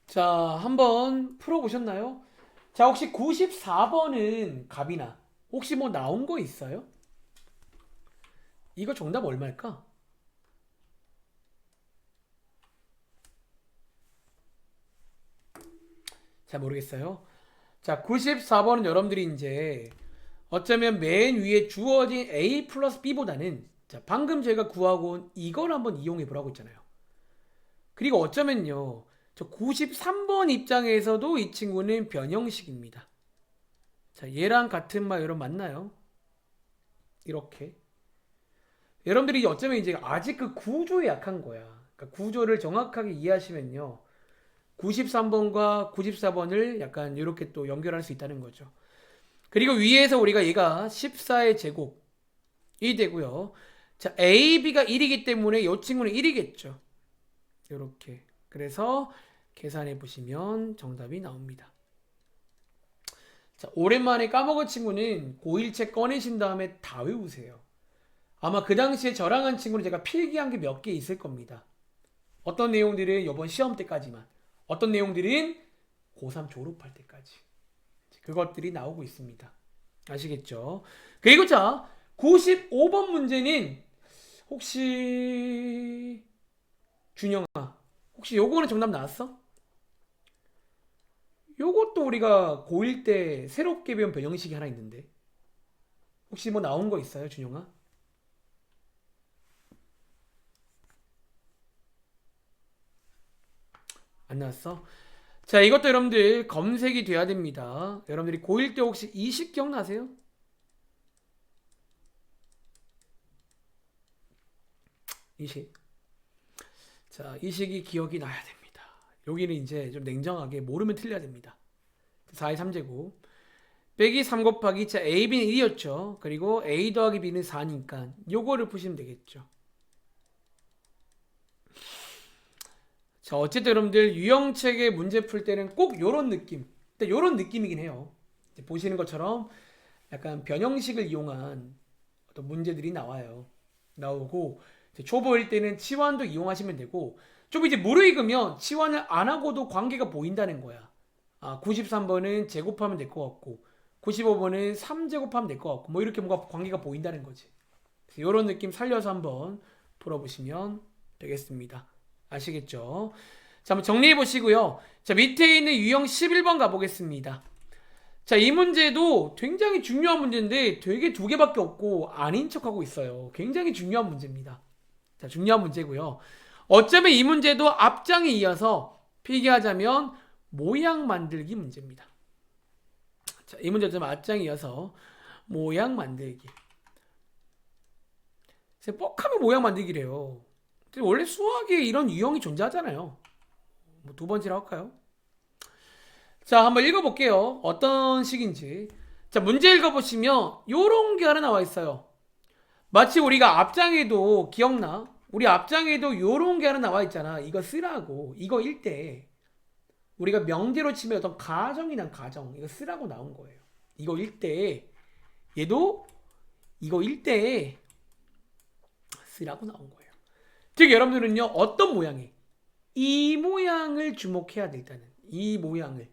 자, 한번 풀어보셨나요? 자, 혹시 94번은 갑이나 혹시 뭐 나온 거 있어요? 이거 정답 얼마일까? 잘 모르겠어요. 자, 94번은 여러분들이 이제 어쩌면 맨 위에 주어진 A 플러스 B보다는, 자, 방금 제가 구하고 온 이걸 한번 이용해 보라고 했잖아요. 그리고 어쩌면요, 저 93번 입장에서도 이 친구는 변형식입니다. 자, 얘랑 같은 말 여러분 맞나요? 이렇게. 여러분들이 어쩌면 이제 아직 그 구조에 약한 거야. 그러니까 구조를 정확하게 이해하시면요, 93번과 94번을 약간 이렇게 또 연결할 수 있다는 거죠. 그리고 위에서 우리가 얘가 14의 제곱이 되고요. 자, A, B가 1이기 때문에 이 친구는 1이겠죠. 이렇게. 그래서 계산해 보시면 정답이 나옵니다. 자, 오랜만에 까먹은 친구는 고1책 꺼내신 다음에 다 외우세요. 아마 그 당시에 저랑 한 친구는 제가 필기한 게 몇 개 있을 겁니다. 어떤 내용들은 이번 시험 때까지만, 어떤 내용들은 고3 졸업할 때까지. 그것들이 나오고 있습니다. 아시겠죠? 그리고 자, 95번 문제는 혹시 준영아, 혹시 요거는 정답 나왔어? 요것도 우리가 고1 때 새롭게 배운 변형식이 하나 있는데 혹시 뭐 나온 거 있어요, 준영아? 안 나왔어? 자, 이것도 여러분들 검색이 돼야 됩니다. 여러분들이 고1 때 혹시 이식 기억나세요? 이식. 자, 이식이 기억이 나야 됩니다. 여기는 이제 좀 냉정하게 모르면 틀려야 됩니다. 4의 3제곱 빼기 3 곱하기, 자, A, B는 1이었죠. 그리고 A 더하기 B는 4니까 요거를 푸시면 되겠죠. 자, 어쨌든 여러분들 유형책의 문제 풀 때는 꼭 요런 느낌, 요런 느낌이긴 해요. 보시는 것처럼 약간 변형식을 이용한 어떤 문제들이 나오고, 초보일 때는 치환도 이용하시면 되고, 좀 이제 무르익으면 치환을 안 하고도 관계가 보인다는 거야. 아, 93번은 제곱하면 될 것 같고 95번은 3제곱하면 될 것 같고, 뭐 이렇게 뭔가 관계가 보인다는 거지. 이런 느낌 살려서 한번 풀어보시면 되겠습니다. 아시겠죠? 자, 한번 정리해 보시고요. 자, 밑에 있는 유형 11번 가보겠습니다. 자, 이 문제도 굉장히 중요한 문제인데 되게 두 개밖에 없고 아닌 척하고 있어요. 굉장히 중요한 문제입니다. 자, 중요한 문제고요. 어쩌면 이 문제도 앞장에 이어서 필기하자면 모양 만들기 문제입니다. 자, 이 문제 어쩌면 앞장에 이어서 모양 만들기. 뻑하면 모양 만들기래요. 근데 원래 수학에 이런 유형이 존재하잖아요. 뭐 두 번째로 할까요? 자, 한번 읽어볼게요. 어떤 식인지. 자, 문제 읽어보시면 요런 게 하나 나와 있어요. 마치 우리가 앞장에도 기억나? 우리 앞장에도 요런 게 하나 나와 있잖아. 이거 쓰라고. 이거 일 때 우리가 명제로 치면 어떤 가정이란 가정 이거 쓰라고 나온 거예요. 이거 일 때 얘도 이거 일 때 쓰라고 나온 거예요. 즉 여러분들은요 어떤 모양이 이 모양을 주목해야 돼. 일단은 이 모양을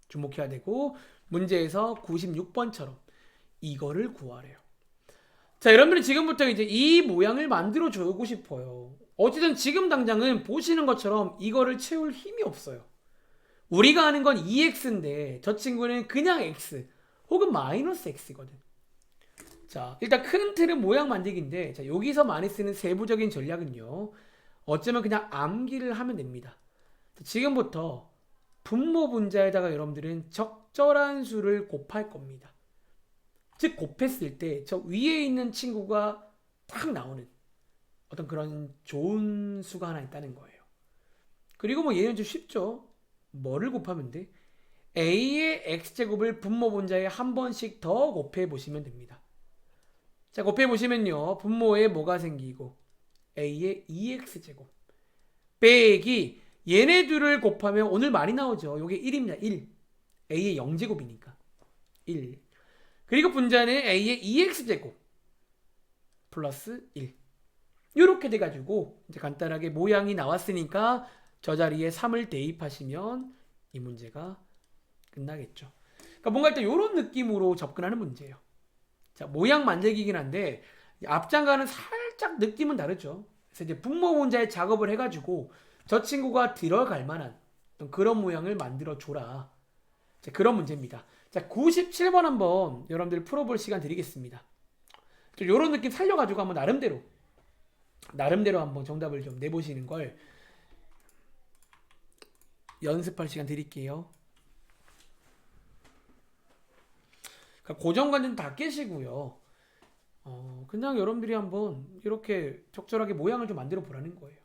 주목해야 되고 문제에서 96번처럼 이거를 구하래요. 자, 여러분들이 지금부터 이제 이 모양을 만들어 주고 싶어요. 어쨌든 지금 당장은 보시는 것처럼 이거를 채울 힘이 없어요. 우리가 아는 건 2x인데 저 친구는 그냥 x 혹은 마이너스 x거든. 자, 일단 큰 틀은 모양 만들기인데 자, 여기서 많이 쓰는 세부적인 전략은요. 어쩌면 그냥 암기를 하면 됩니다. 자, 지금부터 분모 분자에다가 여러분들은 적절한 수를 곱할 겁니다. 즉 곱했을 때 저 위에 있는 친구가 딱 나오는 어떤 그런 좋은 수가 하나 있다는 거예요. 그리고 뭐 얘는 좀 쉽죠. 뭐를 곱하면 돼? a의 x제곱을 분모 분자에 한 번씩 더 곱해 보시면 됩니다. 자, 곱해 보시면요. 분모에 뭐가 생기고 a의 2x제곱 빼기 얘네 둘을 곱하면 오늘 많이 나오죠. 요게 1입니다. 1. a의 0제곱이니까 1. 그리고 분자는 a의 2x제곱 플러스 1. 이렇게 돼가지고 이제 간단하게 모양이 나왔으니까 저 자리에 3을 대입하시면 이 문제가 끝나겠죠. 그러니까 뭔가 일단 이런 느낌으로 접근하는 문제예요. 자, 모양 만들기긴 한데 앞장과는 살짝 느낌은 다르죠. 그래서 이제 분모 분자의 작업을 해가지고 저 친구가 들어갈 만한 그런 모양을 만들어 줘라. 자, 그런 문제입니다. 자, 97번 한번 여러분들 풀어볼 시간 드리겠습니다. 좀 이런 느낌 살려가지고 한번 나름대로 한번 정답을 좀 내보시는 걸 연습할 시간 드릴게요. 그러니까 고정관념 다 깨시고요. 그냥 여러분들이 한번 이렇게 적절하게 모양을 좀 만들어 보라는 거예요.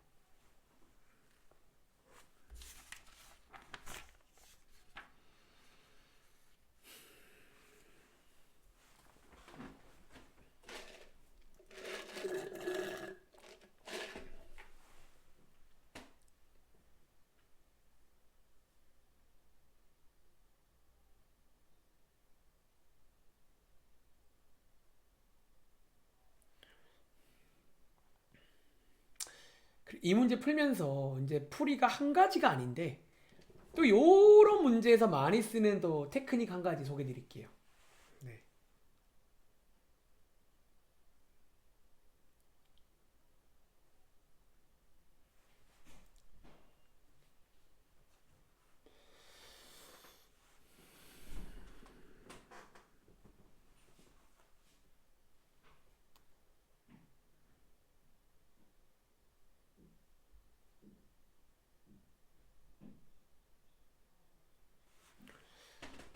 이 문제 풀면서 이제 풀이가 한 가지가 아닌데 또 요런 문제에서 많이 쓰는 또 테크닉 한 가지 소개해 드릴게요. 네.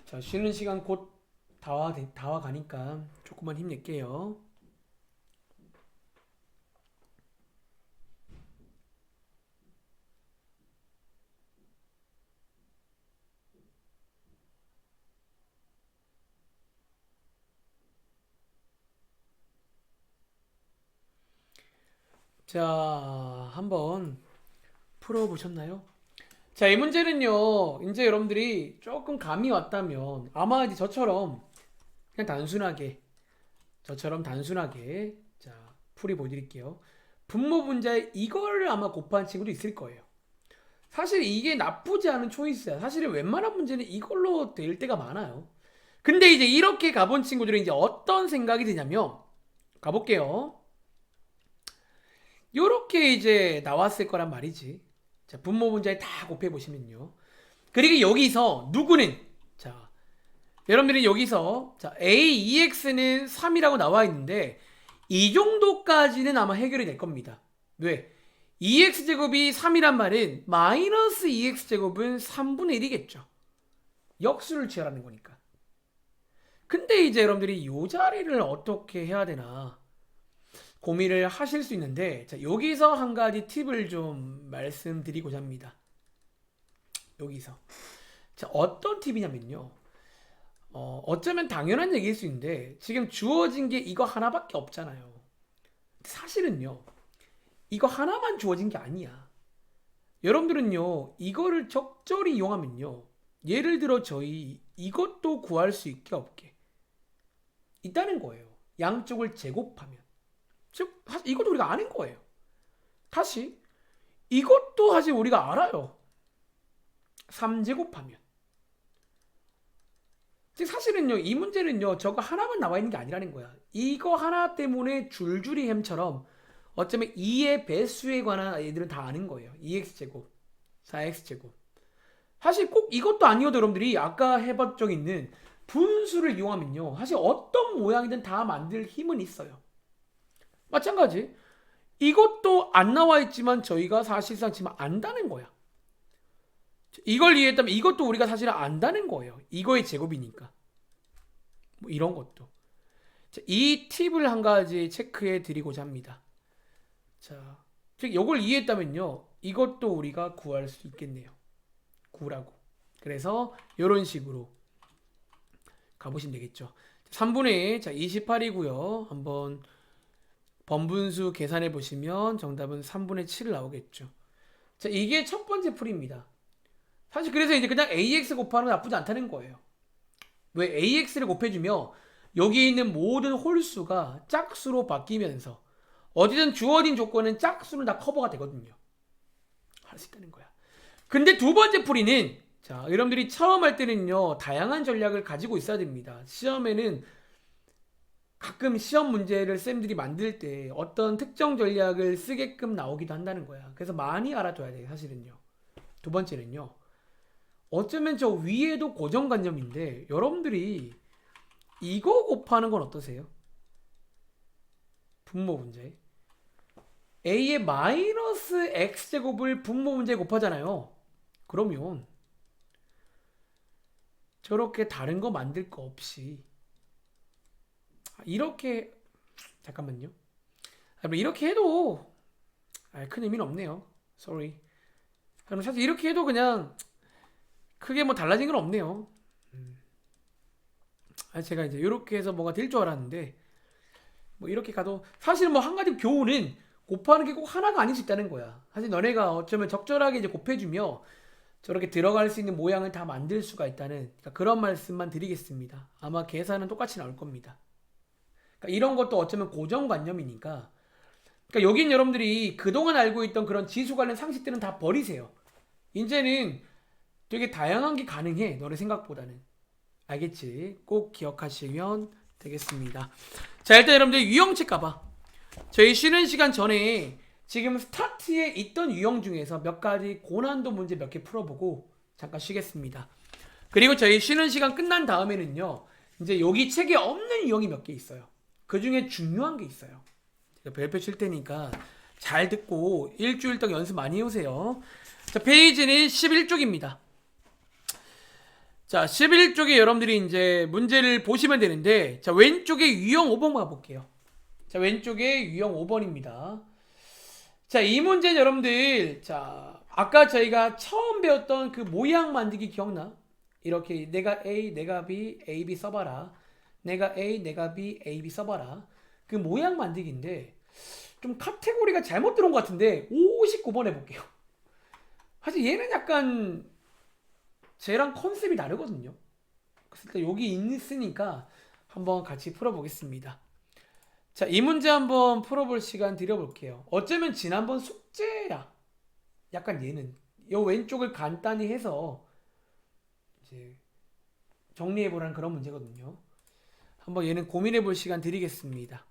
자, 쉬는 시간 곧 다와 가니까 조금만 힘낼게요. 자, 한번 풀어보셨나요? 자, 이 문제는요, 이제 여러분들이 조금 감이 왔다면 아마 이제 그냥 저처럼 단순하게, 자, 풀이 보여드릴게요. 분모 분자에 이거를 아마 곱한 친구도 있을 거예요. 사실 이게 나쁘지 않은 초이스야. 사실은 웬만한 문제는 이걸로 될 때가 많아요. 근데 이제 이렇게 가본 친구들은 이제 어떤 생각이 드냐면, 가볼게요. 요렇게 이제 나왔을 거란 말이지. 자, 분모 분자에 다 곱해 보시면요. 그리고 여기서 누구는 자, 여러분들이 여기서 자, AEX는 3이라고 나와 있는데 이 정도까지는 아마 해결이 될 겁니다. 왜? EX제곱이 3이란 말은 마이너스 EX제곱은 3분의 1이겠죠. 역수를 취하라는 거니까. 근데 이제 여러분들이 이 자리를 어떻게 해야 되나 고민을 하실 수 있는데 자, 여기서 한 가지 팁을 좀 말씀드리고자 합니다. 여기서 자, 어떤 팁이냐면요. 어쩌면 당연한 얘기일 수 있는데 지금 주어진 게 이거 하나밖에 없잖아요. 사실은요. 이거 하나만 주어진 게 아니야. 여러분들은요. 이거를 적절히 이용하면요. 예를 들어 저희 이것도 구할 수 있게 없게 있다는 거예요. 양쪽을 제곱하면. 즉 이것도 우리가 아는 거예요. 다시 이것도 사실 우리가 알아요. 3제곱하면. 즉 사실은요. 이 문제는요. 저거 하나만 나와 있는 게 아니라는 거야. 이거 하나 때문에 줄줄이 햄처럼 어쩌면 2의 배수에 관한 애들은 다 아는 거예요. 2x제곱, 4x제곱. 사실 꼭 이것도 아니어도 여러분들이 아까 해본 적 있는 분수를 이용하면요. 사실 어떤 모양이든 다 만들 힘은 있어요. 마찬가지. 이것도 안 나와 있지만 저희가 사실상 지금 안다는 거야. 이걸 이해했다면 이것도 우리가 사실 안다는 거예요. 이거의 제곱이니까. 뭐 이런 것도. 자, 이 팁을 한 가지 체크해 드리고자 합니다. 자, 즉 이걸 이해했다면요. 이것도 우리가 구할 수 있겠네요. 구라고. 그래서 이런 식으로 가보시면 되겠죠. 3분의 자 28이고요. 한번 번분수 계산해 보시면 정답은 3분의 7 나오겠죠. 자, 이게 첫 번째 풀이입니다. 사실 그래서 이제 그냥 AX 곱하는 건 나쁘지 않다는 거예요. 왜 AX를 곱해주면 여기 있는 모든 홀수가 짝수로 바뀌면서 어디든 주어진 조건은 짝수는 다 커버가 되거든요. 할 수 있다는 거야. 근데 두 번째 풀이는 자, 여러분들이 처음 할 때는요. 다양한 전략을 가지고 있어야 됩니다. 시험에는 가끔 시험 문제를 쌤들이 만들 때 어떤 특정 전략을 쓰게끔 나오기도 한다는 거야. 그래서 많이 알아둬야 돼요. 사실은요. 두 번째는요. 어쩌면 저 위에도 고정관념인데 여러분들이 이거 곱하는 건 어떠세요? 분모 문제. a의 마이너스 x제곱을 분모 문제에 곱하잖아요. 그러면 저렇게 다른 거 만들 거 없이 이렇게 잠깐만요. 이렇게 해도 큰 의미는 없네요. Sorry. 그럼 사실 이렇게 해도 그냥 크게 뭐 달라진 건 없네요. 제가 이제 이렇게 해서 뭐가 될 줄 알았는데 뭐 이렇게 가도 사실 뭐 한 가지 교훈은 곱하는 게 꼭 하나가 아닐 수 있다는 거야. 사실 너네가 어쩌면 적절하게 이제 곱해주며 저렇게 들어갈 수 있는 모양을 다 만들 수가 있다는 그러니까 그런 말씀만 드리겠습니다. 아마 계산은 똑같이 나올 겁니다. 그러니까 이런 것도 어쩌면 고정관념이니까 그러니까 여긴 여러분들이 그동안 알고 있던 그런 지수 관련 상식들은 다 버리세요. 이제는 되게 다양한 게 가능해. 너네 생각보다는. 알겠지? 꼭 기억하시면 되겠습니다. 자, 일단 여러분들 유형 책 가봐. 저희 쉬는 시간 전에 지금 스타트에 있던 유형 중에서 몇 가지 고난도 문제 몇 개 풀어보고 잠깐 쉬겠습니다. 그리고 저희 쉬는 시간 끝난 다음에는요. 이제 여기 책에 없는 유형이 몇 개 있어요. 그 중에 중요한 게 있어요. 제가 별표 칠 테니까 잘 듣고 일주일 동안 연습 많이 해오세요. 자, 페이지는 11쪽입니다. 자, 11쪽에 여러분들이 이제 문제를 보시면 되는데, 자, 왼쪽에 유형 5번 가볼게요. 자, 왼쪽에 유형 5번입니다. 자, 이 문제는 여러분들, 자, 아까 저희가 처음 배웠던 그 모양 만들기 기억나? 이렇게 내가 A, 내가 B, A, B 써봐라. 내가 A, 내가 B, A, B 써봐라. 그 모양 만들기인데, 좀 카테고리가 잘못 들어온 것 같은데, 59번 해볼게요. 사실 얘는 약간, 쟤랑 컨셉이 다르거든요. 그래서 일단 여기 있으니까 한번 같이 풀어보겠습니다. 자, 이 문제 한번 풀어볼 시간 드려볼게요. 어쩌면 지난번 숙제야. 약간 얘는 요 왼쪽을 간단히 해서 이제 정리해보라는 그런 문제거든요. 한번 얘는 고민해볼 시간 드리겠습니다.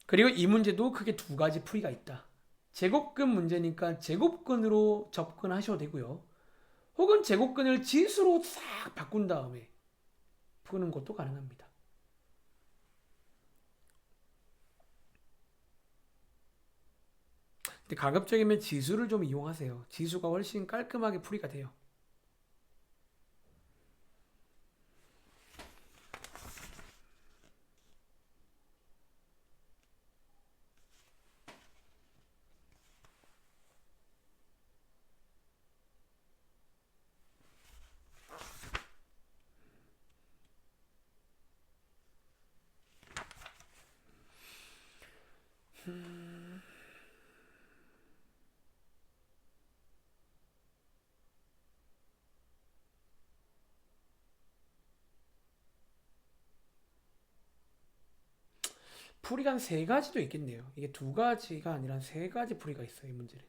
그리고 이 문제도 크게 두 가지 풀이가 있다. 제곱근 문제니까 제곱근으로 접근하셔도 되고요. 혹은 제곱근을 지수로 싹 바꾼 다음에 푸는 것도 가능합니다. 근데 가급적이면 지수를 좀 이용하세요. 지수가 훨씬 깔끔하게 풀이가 돼요. 풀이가 한 세 가지도 있겠네요. 이게 두 가지가 아니라 세 가지 풀이가 있어요, 이 문제는.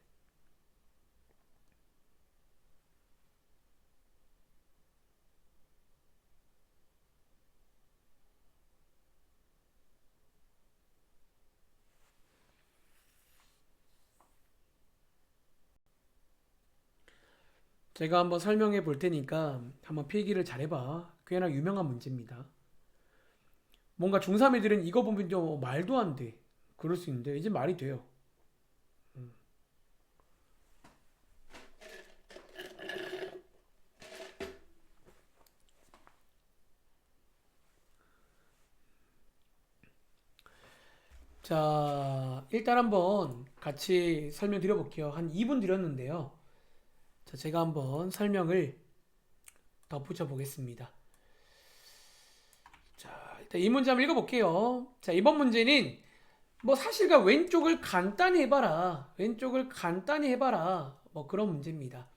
제가 한번 설명해 볼 테니까 한번 필기를 잘해봐. 꽤나 유명한 문제입니다. 뭔가 중3 애들은 이거 보면 좀 말도 안 돼. 그럴 수 있는데 이제 말이 돼요. 자, 일단 한번 같이 설명드려 볼게요. 한 2분 드렸는데요. 자, 제가 한번 설명을 덧붙여 보겠습니다. 자, 일단 이 문제 한번 읽어볼게요. 자, 이번 문제는 뭐 사실과 왼쪽을 간단히 해봐라. 왼쪽을 간단히 해봐라. 뭐 그런 문제입니다.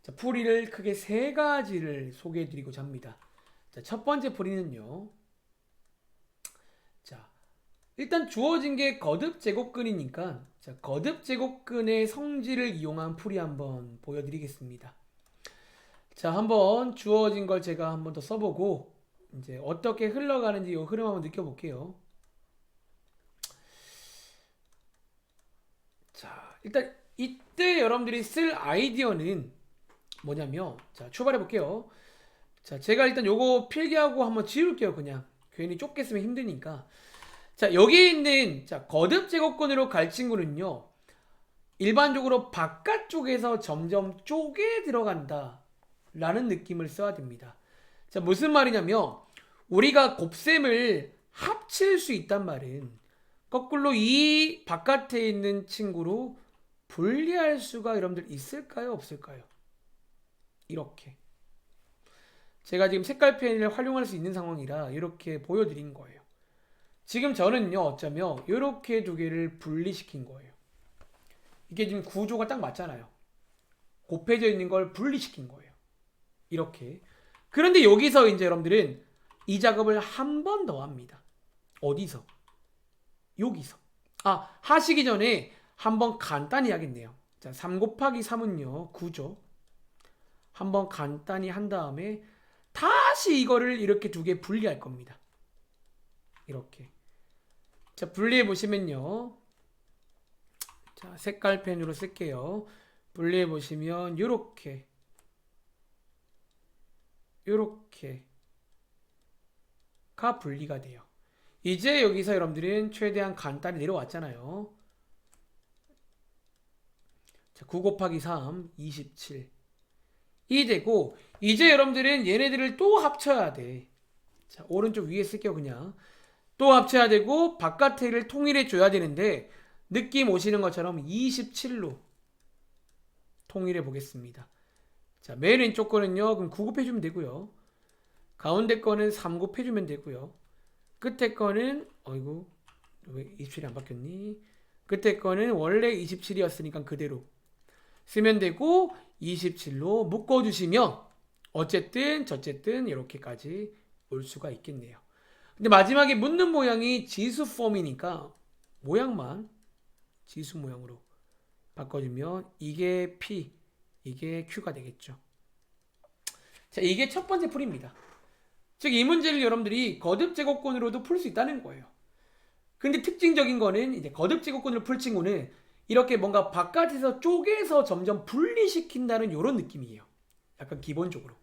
자, 풀이를 크게 세 가지를 소개해드리고자 합니다. 자, 첫 번째 풀이는요. 자, 일단 주어진 게 거듭 제곱근이니까 자, 거듭 제곱근의 성질을 이용한 풀이 한번 보여드리겠습니다. 자, 한번 주어진 걸 제가 한번 더 써보고 이제 어떻게 흘러가는지 이 흐름 한번 느껴볼게요. 자, 일단 이때 여러분들이 쓸 아이디어는 뭐냐면 자, 출발해 볼게요. 자, 제가 일단 요거 필기하고 한번 지울게요. 그냥 괜히 좁게 쓰면 힘드니까. 자, 여기 있는 자, 거듭 제곱근으로 갈 친구는요. 일반적으로 바깥쪽에서 점점 쪼개 들어간다 라는 느낌을 써야 됩니다. 자, 무슨 말이냐면 우리가 곱셈을 합칠 수 있단 말은 거꾸로 이 바깥에 있는 친구로 분리할 수가 여러분들 있을까요? 없을까요? 이렇게 제가 지금 색깔펜을 활용할 수 있는 상황이라 이렇게 보여드린 거예요. 지금 저는요 어쩌면 이렇게 두 개를 분리시킨 거예요. 이게 지금 구조가 딱 맞잖아요. 곱해져 있는 걸 분리시킨 거예요. 이렇게. 그런데 여기서 이제 여러분들은 이 작업을 한 번 더 합니다. 어디서? 여기서. 아, 하시기 전에 한번 간단히 하겠네요. 자, 3 곱하기 3은요, 9죠. 한번 간단히 한 다음에 다시 이거를 이렇게 두 개 분리할 겁니다. 이렇게. 자, 분리해 보시면요. 자, 색깔펜으로 쓸게요. 분리해 보시면 요렇게가 분리가 돼요. 이제 여기서 여러분들은 최대한 간단히 내려왔잖아요. 자, 9 곱하기 3, 27. 이 되고 이제 여러분들은 얘네들을 또 합쳐야 돼. 자, 오른쪽 위에 쓸게요. 그냥 또 합쳐야 되고 바깥에를 통일해 줘야 되는데 느낌 오시는 것처럼 27로 통일해 보겠습니다. 자, 맨 왼쪽 거는요 그럼 9 곱해주면 되고요. 가운데 거는 3 곱해주면 되고요. 끝에 거는 어이구 왜 27이 안 바뀌었니? 끝에 거는 원래 27이었으니까 그대로 쓰면 되고 27로 묶어주시면 어쨌든 저쨌든 이렇게까지 올 수가 있겠네요. 근데 마지막에 묻는 모양이 지수 폼이니까 모양만 지수 모양으로 바꿔주면 이게 P, 이게 Q가 되겠죠. 자, 이게 첫 번째 풀입니다. 즉 이 문제를 여러분들이 거듭 제곱근으로도 풀 수 있다는 거예요. 근데 특징적인 거는 이제 거듭 제곱근으로 풀 친구는 이렇게 뭔가 바깥에서 쪼개서 점점 분리시킨다는 이런 느낌이에요. 약간 기본적으로.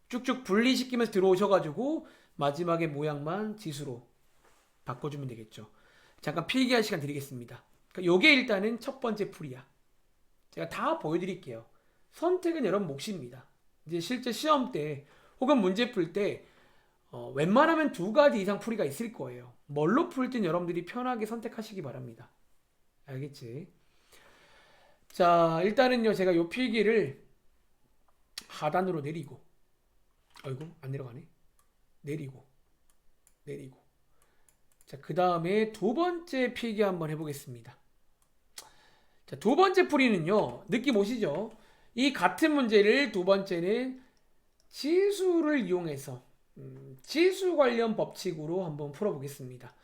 쭉쭉 분리시키면서 들어오셔가지고 마지막에 모양만 지수로 바꿔주면 되겠죠. 잠깐 필기할 시간 드리겠습니다. 요게 일단은 첫 번째 풀이야. 제가 다 보여드릴게요. 선택은 여러분 몫입니다. 이제 실제 시험 때 혹은 문제 풀 때 웬만하면 2가지 이상 풀이가 있을 거예요. 뭘로 풀 땐 여러분들이 편하게 선택하시기 바랍니다. 알겠지? 자, 일단은요, 제가 요 필기를 하단으로 내리고, 아이고, 안 내려가네. 내리고. 자, 그 다음에 두 번째 필기 한번 해보겠습니다. 자, 두 번째 풀이는요, 느낌 오시죠? 이 같은 문제를 두 번째는 지수를 이용해서, 지수 관련 법칙으로 한번 풀어보겠습니다.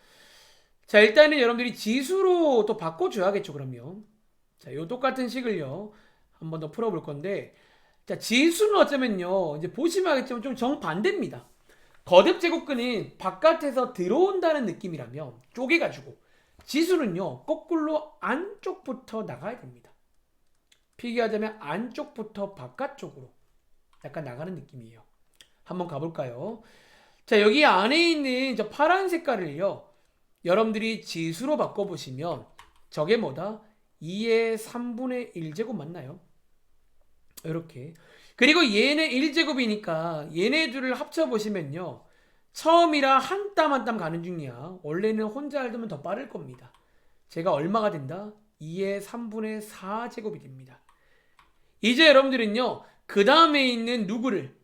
자, 일단은 여러분들이 지수로 또 바꿔줘야겠죠, 그러면. 자, 요 똑같은 식을요, 한번 더 풀어볼 건데, 자, 지수는 어쩌면요, 이제 보시면 알겠지만 좀 정반대입니다. 거듭 제곱근은 바깥에서 들어온다는 느낌이라면 쪼개가지고, 지수는요, 거꾸로 안쪽부터 나가야 됩니다. 필기하자면 안쪽부터 바깥쪽으로 약간 나가는 느낌이에요. 한번 가볼까요? 자, 여기 안에 있는 저 파란 색깔을요, 여러분들이 지수로 바꿔보시면 저게 뭐다? 2의 3분의 1제곱 맞나요? 이렇게. 그리고 얘네 1제곱이니까 얘네들을 합쳐보시면요, 처음이라 한 땀 한 땀 가는 중이야. 원래는 혼자 알면 더 빠를 겁니다. 제가 얼마가 된다? 2의 3분의 4제곱이 됩니다. 이제 여러분들은요, 그 다음에 있는 누구를,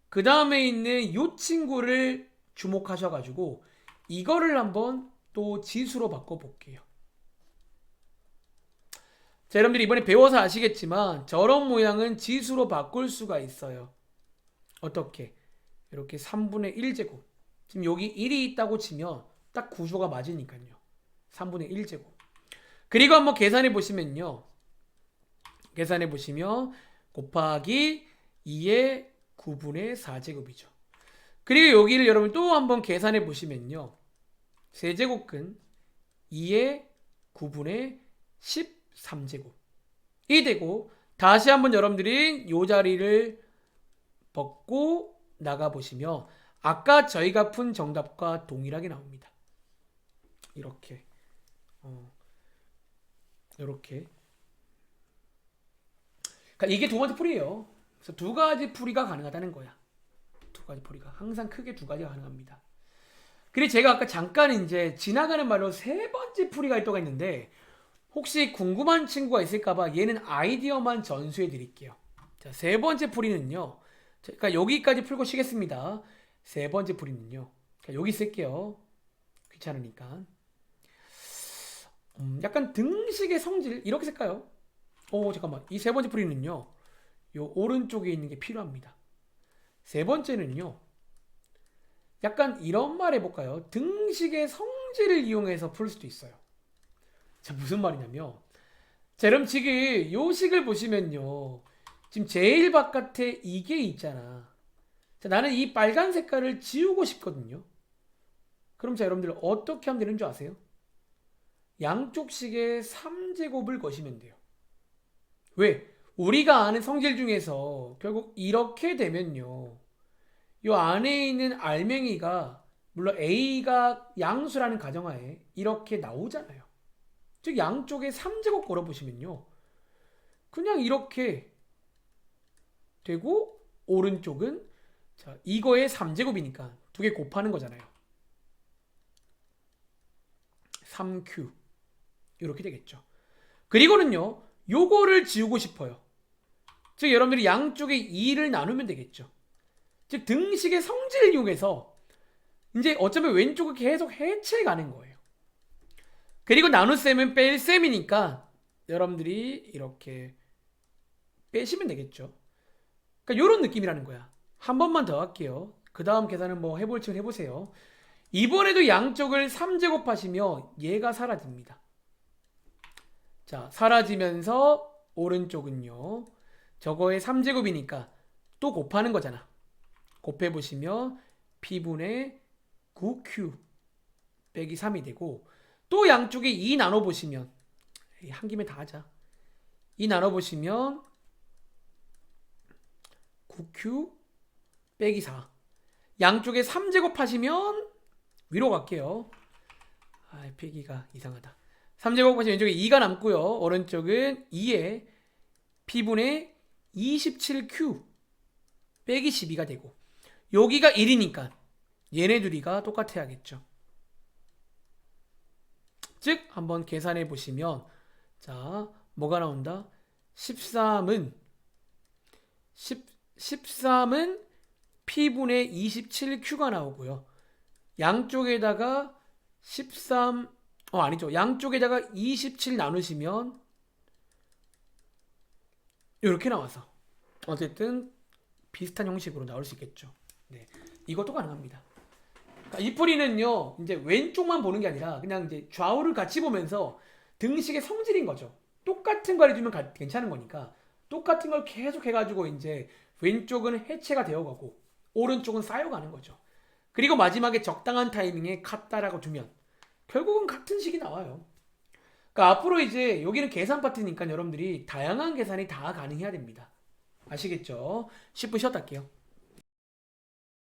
그 다음에 있는 요 친구를 주목하셔가지고 이거를 한번 또 지수로 바꿔볼게요. 자, 여러분들이 이번에 배워서 아시겠지만 저런 모양은 지수로 바꿀 수가 있어요. 어떻게? 이렇게 3분의 1제곱. 지금 여기 1이 있다고 치면 딱 구조가 맞으니까요. 3분의 1제곱. 그리고 한번 계산해 보시면요. 계산해 보시면 곱하기 2의 9분의 4제곱이죠. 그리고 여기를 여러분 또 한번 계산해 보시면요. 세제곱근 2의 9분의 13제곱. 이 되고 다시 한번 여러분들이 이 자리를 벗고 나가보시면 아까 저희가 푼 정답과 동일하게 나옵니다. 이렇게. 이렇게. 그러니까 이게 두 번째 풀이에요. 그래서 두 가지 풀이가 가능하다는 거야. 두 가지 풀이가. 항상 크게 두 가지가 가능합니다. 그리고 제가 아까 잠깐 이제 지나가는 말로 세 번째 풀이가 할 때가 있는데 혹시 궁금한 친구가 있을까봐 얘는 아이디어만 전수해 드릴게요. 자, 세 번째 풀이는요. 그러니까 여기까지 풀고 쉬겠습니다. 세 번째 풀이는요. 여기 쓸게요. 귀찮으니까. 약간 등식의 성질 이렇게 쓸까요? 잠깐만. 이 세 번째 풀이는요. 요 오른쪽에 있는 게 필요합니다. 세 번째는요. 약간 이런 말 해볼까요? 등식의 성질을 이용해서 풀 수도 있어요. 자, 무슨 말이냐면, 자, 여러분 지금 요 식을 보시면요. 지금 제일 바깥에 이게 있잖아. 자, 나는 이 빨간 색깔을 지우고 싶거든요. 그럼 자, 여러분들 어떻게 하면 되는 줄 아세요? 양쪽 식에 3제곱을 거시면 돼요. 왜? 우리가 아는 성질 중에서 결국 이렇게 되면요. 요 안에 있는 알맹이가 물론 A가 양수라는 가정하에 이렇게 나오잖아요. 즉 양쪽에 3제곱 걸어보시면요. 그냥 이렇게 되고 오른쪽은 자 이거의 3제곱이니까 두 개 곱하는 거잖아요. 3Q 이렇게 되겠죠. 그리고는요. 요거를 지우고 싶어요. 즉 여러분들이 양쪽에 2를 나누면 되겠죠. 즉 등식의 성질을 이용해서 이제 어쩌면 왼쪽을 계속 해체해 가는 거예요. 그리고 나눗셈은 뺄셈이니까 여러분들이 이렇게 빼시면 되겠죠. 그러니까 이런 느낌이라는 거야. 한 번만 더 할게요. 그 다음 계산은 뭐 해볼 층 해보세요. 이번에도 양쪽을 3제곱 하시면 얘가 사라집니다. 자, 사라지면서 오른쪽은요. 저거의 3제곱이니까 또 곱하는 거잖아. 곱해보시면 P분의 9Q 빼기 3이 되고 또 양쪽에 2 나눠보시면 한 김에 다 하자. 2 나눠보시면 9Q 빼기 4. 양쪽에 3제곱 하시면 위로 갈게요. 빼기가 이상하다. 3제곱 하시면 왼쪽에 2가 남고요. 오른쪽은 2에 P분의 27Q 빼기 12가 되고 여기가 1이니까 얘네 둘이가 똑같아야겠죠. 즉 한번 계산해 보시면 자 뭐가 나온다? 13은 13은 P분의 27Q가 나오고요. 양쪽에다가 13 아니죠. 양쪽에다가 27 나누시면 이렇게 나와서 어쨌든 비슷한 형식으로 나올 수 있겠죠. 네, 이것도 가능합니다. 그러니까 이 풀이는요, 이제 왼쪽만 보는 게 아니라 그냥 이제 좌우를 같이 보면서 등식의 성질인 거죠. 똑같은 걸 해주면 괜찮은 거니까 똑같은 걸 계속 해가지고 이제 왼쪽은 해체가 되어가고 오른쪽은 쌓여가는 거죠. 그리고 마지막에 적당한 타이밍에 같다라고 두면 결국은 같은 식이 나와요. 그러니까 앞으로 이제 여기는 계산 파트니까 여러분들이 다양한 계산이 다 가능해야 됩니다. 아시겠죠? 10분 쉬었다 할게요.